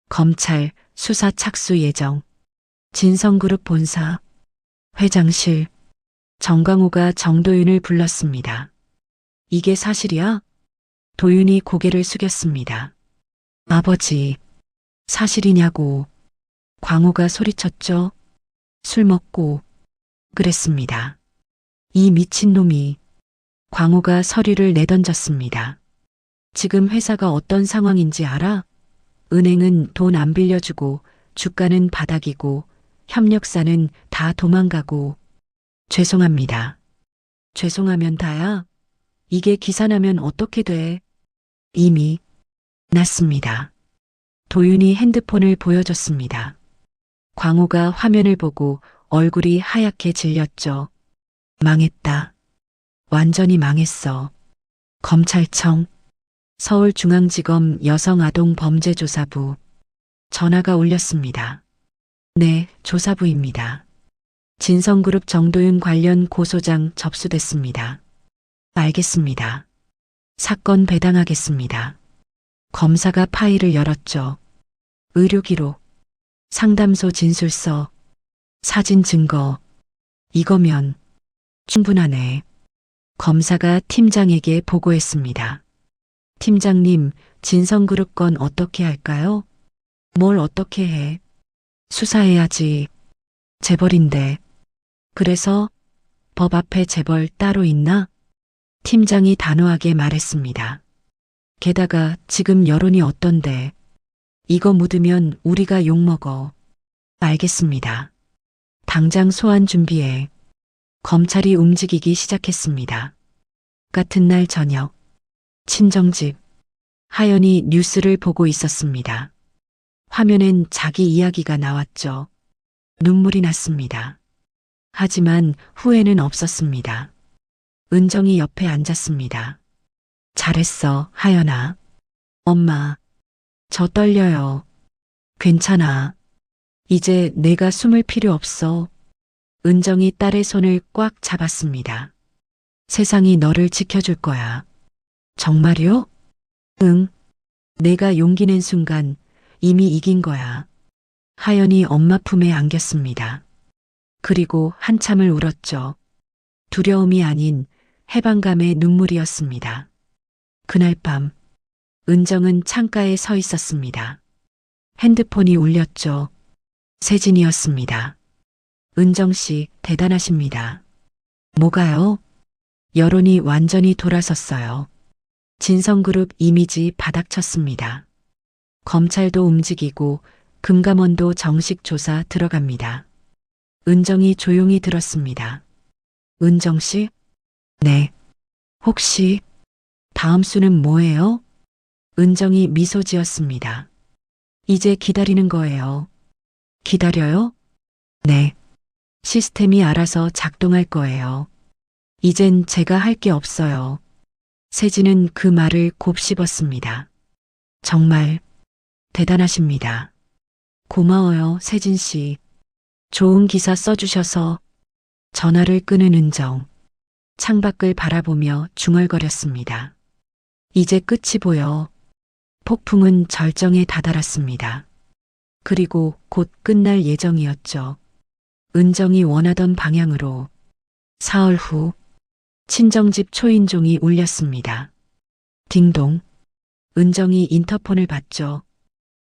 검찰 수사 착수 예정, 진성그룹 본사, 회장실, 정광호가 정도윤을 불렀습니다. 이게 사실이야? 도윤이 고개를 숙였습니다. 아버지, 사실이냐고. 광호가 소리쳤죠. 술 먹고 그랬습니다. 이 미친놈이. 광호가 서류를 내던졌습니다. 지금 회사가 어떤 상황인지 알아? 은행은 돈 안 빌려주고 주가는 바닥이고 협력사는 다 도망가고. 죄송합니다. 죄송하면 다야? 이게 기사 나면 어떻게 돼? 이미 났습니다. 도윤이 핸드폰을 보여줬습니다. 광호가 화면을 보고 얼굴이 하얗게 질렸죠. 망했다. 완전히 망했어. 검찰청, 서울중앙지검 여성아동범죄조사부. 전화가 울렸습니다. 네, 조사부입니다. 진성그룹 정도윤 관련 고소장 접수됐습니다. 알겠습니다. 사건 배당하겠습니다. 검사가 파일을 열었죠. 의료기록, 상담소 진술서, 사진 증거. 이거면 충분하네. 검사가 팀장에게 보고했습니다. 팀장님, 진성그룹 건 어떻게 할까요? 뭘 어떻게 해? 수사해야지. 재벌인데. 그래서 법 앞에 재벌 따로 있나? 팀장이 단호하게 말했습니다. 게다가 지금 여론이 어떤데? 이거 묻으면 우리가 욕먹어. 알겠습니다. 당장 소환 준비해. 검찰이 움직이기 시작했습니다. 같은 날 저녁, 친정집. 하연이 뉴스를 보고 있었습니다. 화면엔 자기 이야기가 나왔죠. 눈물이 났습니다. 하지만 후회는 없었습니다. 은정이 옆에 앉았습니다. 잘했어, 하연아. 엄마, 저 떨려요. 괜찮아. 이제 내가 숨을 필요 없어. 은정이 딸의 손을 꽉 잡았습니다. 세상이 너를 지켜줄 거야. 정말요? 응. 내가 용기 낸 순간 이미 이긴 거야. 하연이 엄마 품에 안겼습니다. 그리고 한참을 울었죠. 두려움이 아닌 해방감의 눈물이었습니다. 그날 밤, 은정은 창가에 서 있었습니다. 핸드폰이 울렸죠. 세진이었습니다. 은정 씨, 대단하십니다. 뭐가요? 여론이 완전히 돌아섰어요. 진성그룹 이미지 바닥쳤습니다. 검찰도 움직이고 금감원도 정식 조사 들어갑니다. 은정이 조용히 들었습니다. 은정 씨? 네. 혹시 다음 수는 뭐예요? 은정이 미소 지었습니다. 이제 기다리는 거예요. 기다려요? 네. 시스템이 알아서 작동할 거예요. 이젠 제가 할 게 없어요. 세진은 그 말을 곱씹었습니다. 정말 대단하십니다. 고마워요, 세진 씨. 좋은 기사 써주셔서. 전화를 끄는 은정. 창밖을 바라보며 중얼거렸습니다. 이제 끝이 보여. 폭풍은 절정에 다다랐습니다. 그리고 곧 끝날 예정이었죠. 은정이 원하던 방향으로. 사흘 후 친정집 초인종이 울렸습니다. 딩동. 은정이 인터폰을 받죠.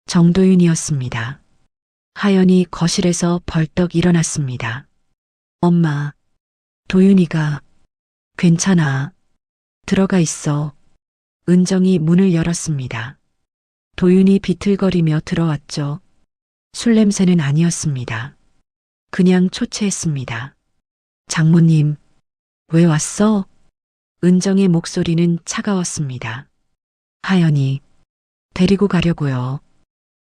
정도윤이었습니다. 하연이 거실에서 벌떡 일어났습니다. 엄마, 도윤이가 괜찮아. 들어가 있어. 은정이 문을 열었습니다. 도윤이 비틀거리며 들어왔죠. 술 냄새는 아니었습니다. 그냥 초췌했습니다. 장모님, 왜 왔어? 은정의 목소리는 차가웠습니다. 하연이, 데리고 가려고요.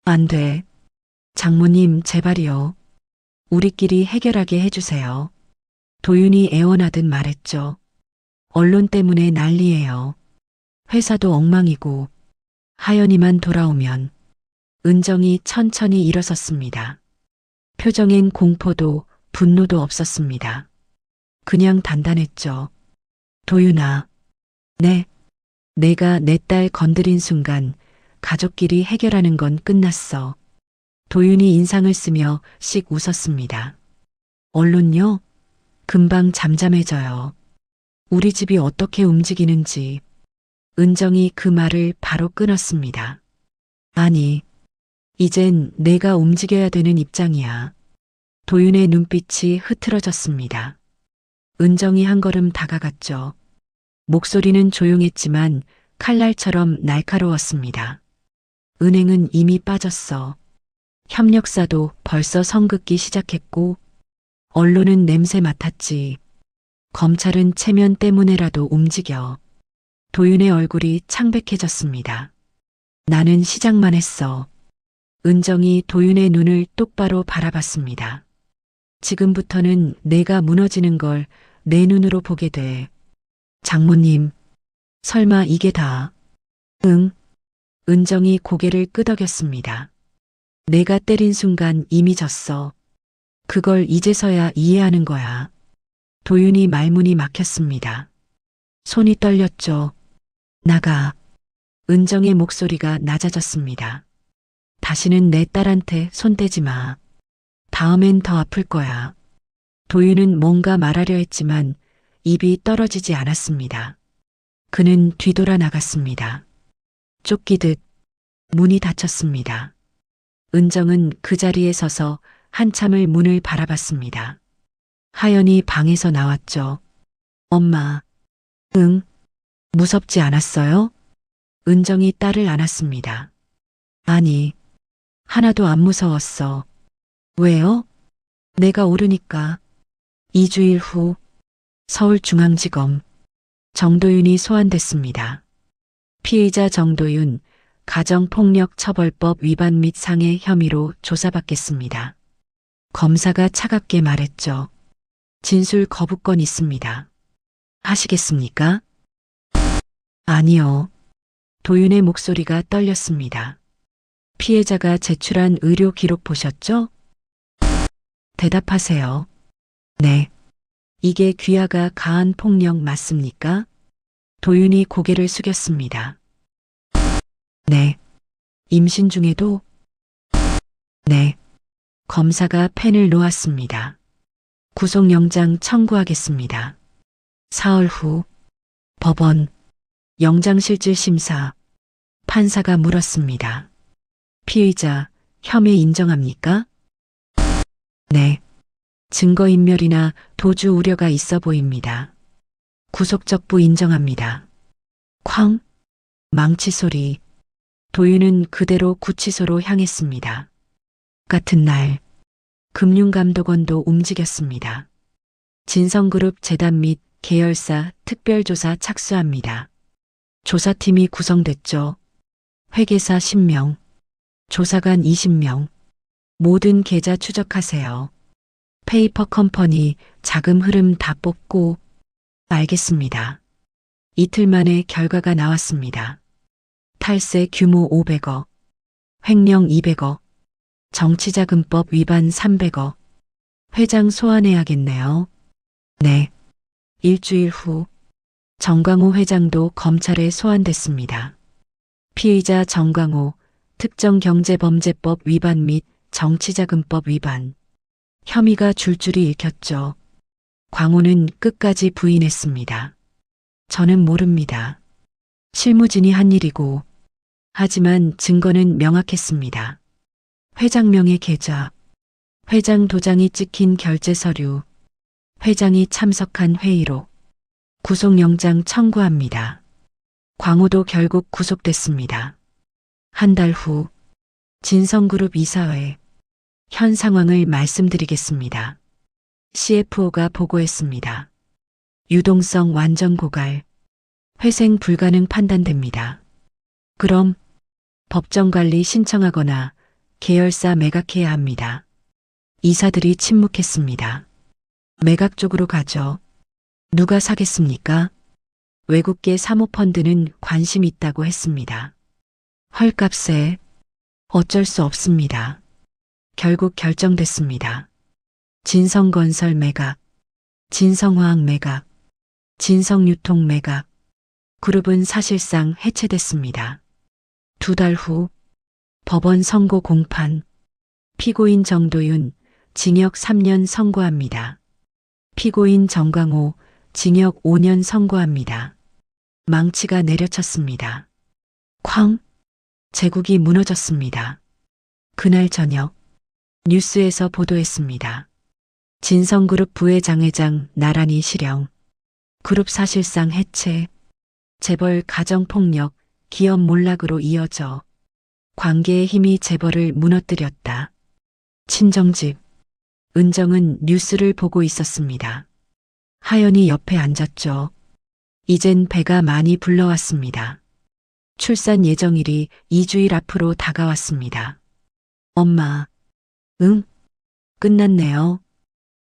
안 돼. 장모님, 제발이요. 우리끼리 해결하게 해주세요. 도윤이 애원하듯 말했죠. 언론 때문에 난리예요. 회사도 엉망이고. 하연이만 돌아오면. 은정이 천천히 일어섰습니다. 표정엔 공포도 분노도 없었습니다. 그냥 단단했죠. 도윤아. 네. 내가 내 딸 건드린 순간 가족끼리 해결하는 건 끝났어. 도윤이 인상을 쓰며 씩 웃었습니다. 언론요? 금방 잠잠해져요. 우리 집이 어떻게 움직이는지. 은정이 그 말을 바로 끊었습니다. 아니, 이젠 내가 움직여야 되는 입장이야. 도윤의 눈빛이 흐트러졌습니다. 은정이 한 걸음 다가갔죠. 목소리는 조용했지만 칼날처럼 날카로웠습니다. 은행은 이미 빠졌어. 협력사도 벌써 선긋기 시작했고, 언론은 냄새 맡았지. 검찰은 체면 때문에라도 움직여. 도윤의 얼굴이 창백해졌습니다. 나는 시작만 했어. 은정이 도윤의 눈을 똑바로 바라봤습니다. 지금부터는 내가 무너지는 걸 내 눈으로 보게 돼. 장모님, 설마 이게 다? 응. 은정이 고개를 끄덕였습니다. 내가 때린 순간 이미 졌어. 그걸 이제서야 이해하는 거야. 도윤이 말문이 막혔습니다. 손이 떨렸죠. 나가. 은정의 목소리가 낮아졌습니다. 다시는 내 딸한테 손대지 마. 다음엔 더 아플 거야. 도윤은 뭔가 말하려 했지만 입이 떨어지지 않았습니다. 그는 뒤돌아 나갔습니다. 쫓기듯 문이 닫혔습니다. 은정은 그 자리에 서서 한참을 문을 바라봤습니다. 하연이 방에서 나왔죠. 엄마, 응, 무섭지 않았어요? 은정이 딸을 안았습니다. 아니, 하나도 안 무서웠어. 왜요? 내가 오르니까. 2주일 후 서울중앙지검 정도윤이 소환됐습니다. 피의자 정도윤 가정폭력처벌법 위반 및 상해 혐의로 조사받겠습니다. 검사가 차갑게 말했죠. 진술 거부권 있습니다. 하시겠습니까? 아니요. 도윤의 목소리가 떨렸습니다. 피해자가 제출한 의료 기록 보셨죠? 대답하세요. 네. 이게 귀하가 가한 폭력 맞습니까? 도윤이 고개를 숙였습니다. 네. 임신 중에도? 네. 검사가 펜을 놓았습니다. 구속영장 청구하겠습니다. 사흘 후 법원 영장실질 심사 판사가 물었습니다. 피의자 혐의 인정합니까? 네. 증거인멸이나 도주 우려가 있어 보입니다. 구속적부 인정합니다. 쾅! 망치 소리. 도윤은 그대로 구치소로 향했습니다. 같은 날 금융감독원도 움직였습니다. 진성그룹 재단 및 계열사 특별조사 착수합니다. 조사팀이 구성됐죠. 회계사 10명, 조사관 20명, 모든 계좌 추적하세요. 페이퍼 컴퍼니 자금 흐름 다 뽑고. 알겠습니다. 이틀 만에 결과가 나왔습니다. 탈세 규모 500억, 횡령 200억, 정치자금법 위반 300억. 회장 소환해야겠네요. 네. 일주일 후 정광호 회장도 검찰에 소환됐습니다. 피의자 정광호 특정경제범죄법 위반 및 정치자금법 위반. 혐의가 줄줄이 읽혔죠. 광호는 끝까지 부인했습니다. 저는 모릅니다. 실무진이 한 일이고. 하지만 증거는 명확했습니다. 회장명의 계좌, 회장 도장이 찍힌 결제 서류, 회장이 참석한 회의록. 구속영장 청구합니다. 광호도 결국 구속됐습니다. 한 달 후 진성그룹 이사회. 현 상황을 말씀드리겠습니다. CFO가 보고했습니다. 유동성 완전 고갈. 회생 불가능 판단됩니다. 그럼 법정관리 신청하거나 계열사 매각해야 합니다. 이사들이 침묵했습니다. 매각 쪽으로 가죠. 누가 사겠습니까? 외국계 사모펀드는 관심 있다고 했습니다. 헐값에. 어쩔 수 없습니다. 결국 결정됐습니다. 진성건설 매각, 진성화학 매각, 진성유통 매각. 그룹은 사실상 해체됐습니다. 2달 후 법원 선고 공판. 피고인 정도윤 징역 3년 선고합니다. 피고인 정광호 징역 5년 선고합니다. 망치가 내려쳤습니다. 쾅! 제국이 무너졌습니다. 그날 저녁 뉴스에서 보도했습니다. 진성그룹 부회장회장 나란히 실형. 그룹 사실상 해체. 재벌 가정폭력, 기업 몰락으로 이어져 관계의 힘이 재벌을 무너뜨렸다. 친정집. 은정은 뉴스를 보고 있었습니다. 하연이 옆에 앉았죠. 이젠 배가 많이 불러왔습니다. 출산 예정일이 2주일 앞으로 다가왔습니다. 엄마. 응? 끝났네요.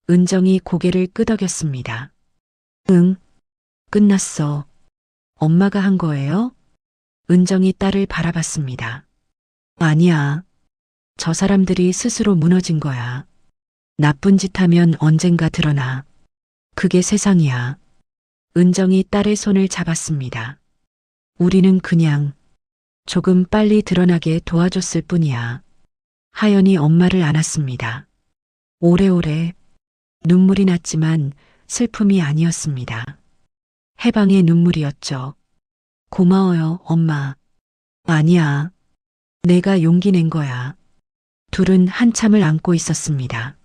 은정이 고개를 끄덕였습니다. 응, 끝났어. 엄마가 한 거예요? 은정이 딸을 바라봤습니다. 아니야. 저 사람들이 스스로 무너진 거야. 나쁜 짓 하면 언젠가 드러나. 그게 세상이야. 은정이 딸의 손을 잡았습니다. 우리는 그냥 조금 빨리 드러나게 도와줬을 뿐이야. 하연이 엄마를 안았습니다. 오래오래 눈물이 났지만 슬픔이 아니었습니다. 해방의 눈물이었죠. 고마워요, 엄마. 아니야. 내가 용기 낸 거야. 둘은 한참을 안고 있었습니다.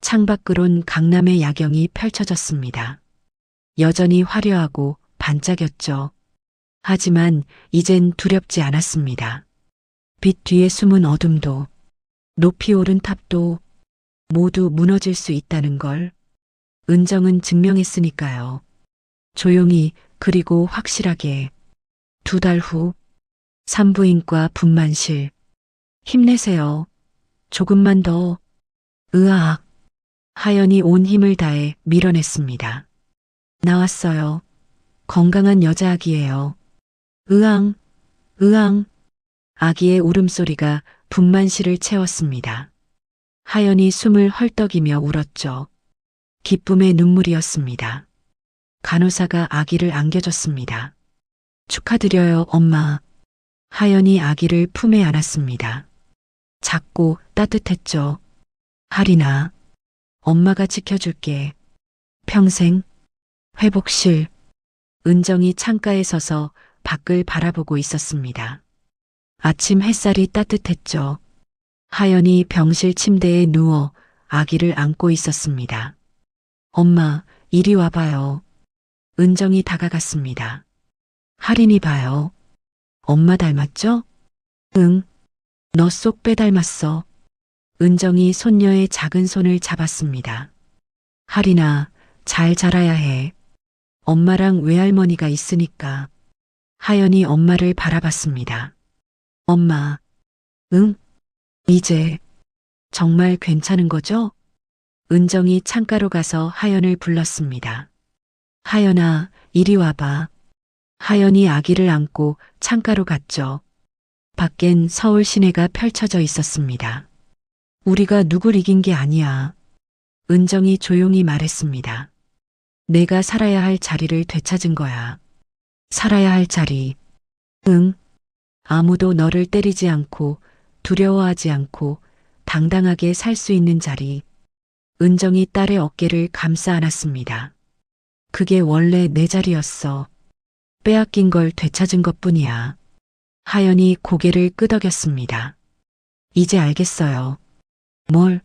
창밖으론 강남의 야경이 펼쳐졌습니다. 여전히 화려하고 반짝였죠. 하지만 이젠 두렵지 않았습니다. 빛 뒤에 숨은 어둠도, 높이 오른 탑도 모두 무너질 수 있다는 걸 은정은 증명했으니까요. 조용히 그리고 확실하게 2달 후 산부인과 분만실. 힘내세요. 조금만 더. 으악. 하연이 온 힘을 다해 밀어냈습니다. 나왔어요. 건강한 여자 아기예요. 으앙, 으앙. 아기의 울음소리가 분만실을 채웠습니다. 하연이 숨을 헐떡이며 울었죠. 기쁨의 눈물이었습니다. 간호사가 아기를 안겨줬습니다. 축하드려요, 엄마. 하연이 아기를 품에 안았습니다. 작고 따뜻했죠. 하린아, 엄마가 지켜줄게. 평생. 회복실. 은정이 창가에 서서 밖을 바라보고 있었습니다. 아침 햇살이 따뜻했죠. 하연이 병실 침대에 누워 아기를 안고 있었습니다. 엄마, 이리 와봐요. 은정이 다가갔습니다. 하린이 봐요. 엄마 닮았죠? 응. 너 쏙 빼닮았어. 은정이 손녀의 작은 손을 잡았습니다. 하린아, 잘 자라야 해. 엄마랑 외할머니가 있으니까. 하연이 엄마를 바라봤습니다. 엄마, 응? 이제 정말 괜찮은 거죠? 은정이 창가로 가서 하연을 불렀습니다. 하연아, 이리 와봐. 하연이 아기를 안고 창가로 갔죠. 밖엔 서울 시내가 펼쳐져 있었습니다. 우리가 누굴 이긴 게 아니야. 은정이 조용히 말했습니다. 내가 살아야 할 자리를 되찾은 거야. 살아야 할 자리. 응. 아무도 너를 때리지 않고 두려워하지 않고 당당하게 살 수 있는 자리. 은정이 딸의 어깨를 감싸 안았습니다. 그게 원래 내 자리였어. 빼앗긴 걸 되찾은 것뿐이야. 하연이 고개를 끄덕였습니다. 이제 알겠어요. 뭘?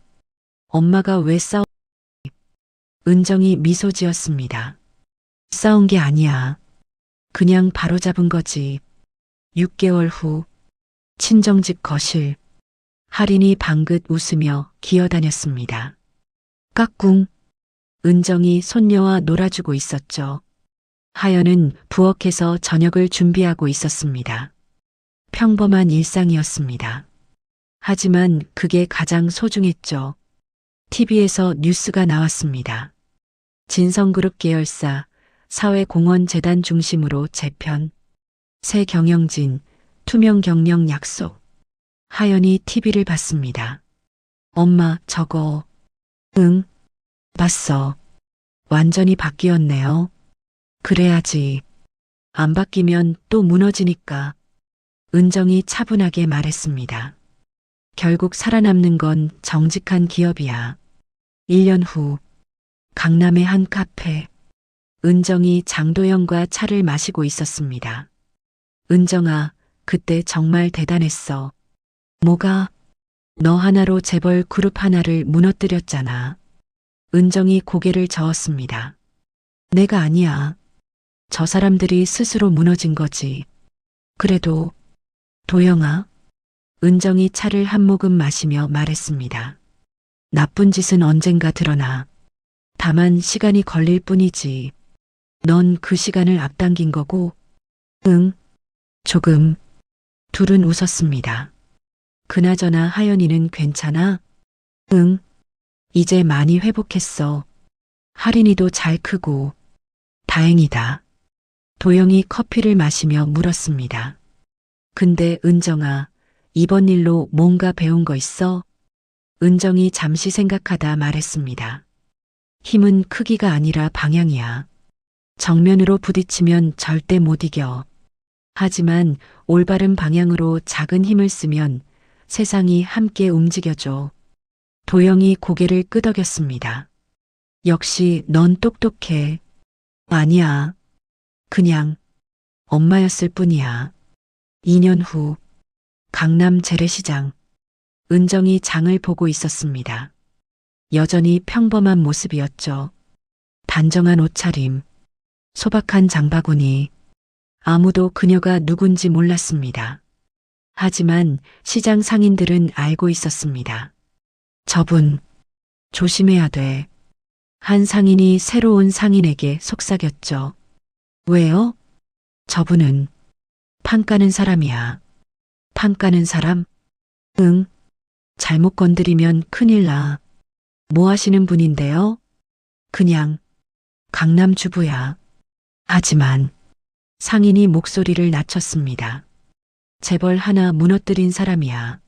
엄마가 왜 은정이 미소 지었습니다. 싸운 게 아니야. 그냥 바로잡은 거지. 6개월 후 친정집 거실. 하린이 방긋 웃으며 기어다녔습니다. 까꿍. 은정이 손녀와 놀아주고 있었죠. 하연은 부엌에서 저녁을 준비하고 있었습니다. 평범한 일상이었습니다. 하지만 그게 가장 소중했죠. TV에서 뉴스가 나왔습니다. 진성그룹 계열사 사회공헌재단 중심으로 재편. 새 경영진, 투명 경영 약속. 하연이 TV를 봤습니다. 엄마, 저거. 응, 봤어. 완전히 바뀌었네요. 그래야지. 안 바뀌면 또 무너지니까. 은정이 차분하게 말했습니다. 결국 살아남는 건 정직한 기업이야. 1년 후 강남의 한 카페. 은정이 장도연과 차를 마시고 있었습니다. 은정아, 그때 정말 대단했어. 뭐가? 너 하나로 재벌 그룹 하나를 무너뜨렸잖아. 은정이 고개를 저었습니다. 내가 아니야. 저 사람들이 스스로 무너진 거지. 그래도 도영아. 은정이 차를 한 모금 마시며 말했습니다. 나쁜 짓은 언젠가 드러나. 다만 시간이 걸릴 뿐이지. 넌 그 시간을 앞당긴 거고. 응, 조금. 둘은 웃었습니다. 그나저나 하연이는 괜찮아? 응, 이제 많이 회복했어. 하린이도 잘 크고. 다행이다. 도영이 커피를 마시며 물었습니다. 근데 은정아, 이번 일로 뭔가 배운 거 있어? 은정이 잠시 생각하다 말했습니다. 힘은 크기가 아니라 방향이야. 정면으로 부딪히면 절대 못 이겨. 하지만 올바른 방향으로 작은 힘을 쓰면 세상이 함께 움직여줘. 도영이 고개를 끄덕였습니다. 역시 넌 똑똑해. 아니야. 그냥 엄마였을 뿐이야. 2년 후 강남 재래시장. 은정이 장을 보고 있었습니다. 여전히 평범한 모습이었죠. 단정한 옷차림, 소박한 장바구니. 아무도 그녀가 누군지 몰랐습니다. 하지만 시장 상인들은 알고 있었습니다. 저분, 조심해야 돼. 한 상인이 새로운 상인에게 속삭였죠. 왜요? 저분은 판 까는 사람이야. 판 까는 사람? 응. 잘못 건드리면 큰일 나. 뭐 하시는 분인데요? 그냥 강남 주부야. 하지만 상인이 목소리를 낮췄습니다. 재벌 하나 무너뜨린 사람이야.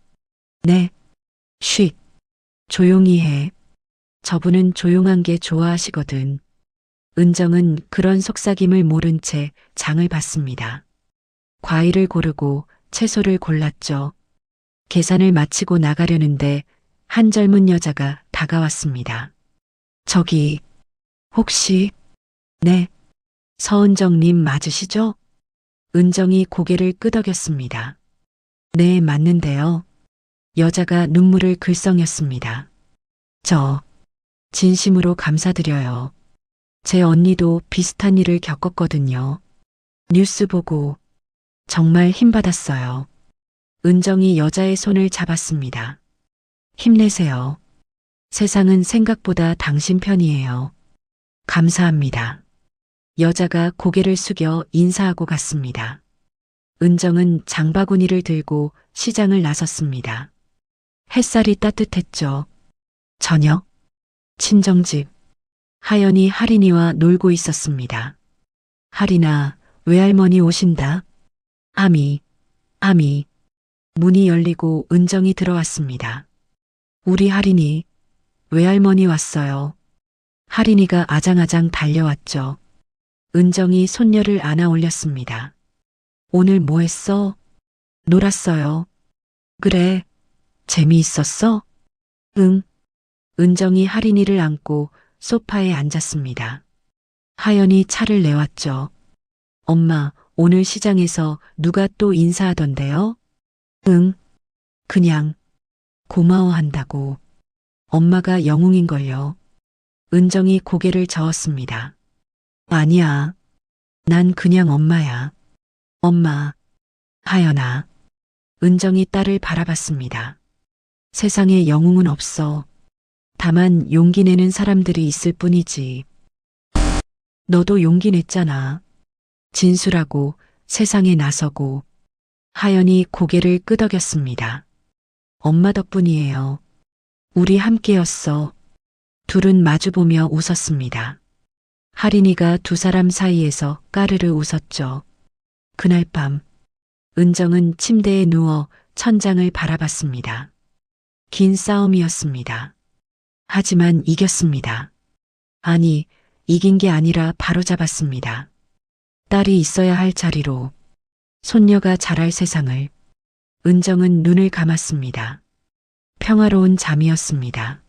네. 쉿. 조용히 해. 저분은 조용한 게 좋아하시거든. 은정은 그런 속삭임을 모른 채 장을 봤습니다. 과일을 고르고 채소를 골랐죠. 계산을 마치고 나가려는데 한 젊은 여자가 다가왔습니다. 저기, 혹시, 네, 서은정님 맞으시죠? 은정이 고개를 끄덕였습니다. 네, 맞는데요. 여자가 눈물을 글썽였습니다. 저, 진심으로 감사드려요. 제 언니도 비슷한 일을 겪었거든요. 뉴스 보고 정말 힘받았어요. 은정이 여자의 손을 잡았습니다. 힘내세요. 세상은 생각보다 당신 편이에요. 감사합니다. 여자가 고개를 숙여 인사하고 갔습니다. 은정은 장바구니를 들고 시장을 나섰습니다. 햇살이 따뜻했죠. 저녁, 친정집. 하연이 할인이와 놀고 있었습니다. 할인아, 외할머니 오신다. 아미. 문이 열리고 은정이 들어왔습니다. 우리 할인이, 외할머니 왔어요. 할인이가 아장아장 달려왔죠. 은정이 손녀를 안아 올렸습니다. 오늘 뭐 했어? 놀았어요. 그래, 재미있었어? 응. 은정이 할인이를 안고 소파에 앉았습니다. 하연이 차를 내왔죠. 엄마, 오늘 시장에서 누가 또 인사하던데요? 응, 그냥 고마워한다고. 엄마가 영웅인걸요. 은정이 고개를 저었습니다. 아니야. 난 그냥 엄마야. 엄마. 하연아. 은정이 딸을 바라봤습니다. 세상에 영웅은 없어. 다만 용기 내는 사람들이 있을 뿐이지. 너도 용기 냈잖아. 진술하고 세상에 나서고. 하연이 고개를 끄덕였습니다. 엄마 덕분이에요. 우리 함께였어. 둘은 마주보며 웃었습니다. 할인이가 두 사람 사이에서 까르르 웃었죠. 그날 밤, 은정은 침대에 누워 천장을 바라봤습니다. 긴 싸움이었습니다. 하지만 이겼습니다. 아니, 이긴 게 아니라 바로잡았습니다. 딸이 있어야 할 자리로, 손녀가 자랄 세상을. 은정은 눈을 감았습니다. 평화로운 잠이었습니다.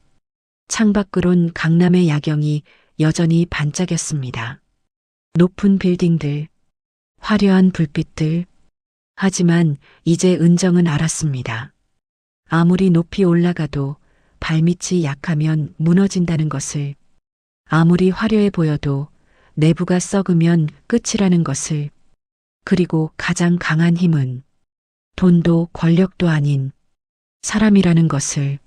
창밖으론 강남의 야경이 여전히 반짝였습니다. 높은 빌딩들, 화려한 불빛들. 하지만 이제 은정은 알았습니다. 아무리 높이 올라가도 발밑이 약하면 무너진다는 것을, 아무리 화려해 보여도 내부가 썩으면 끝이라는 것을, 그리고 가장 강한 힘은 돈도 권력도 아닌 사람이라는 것을.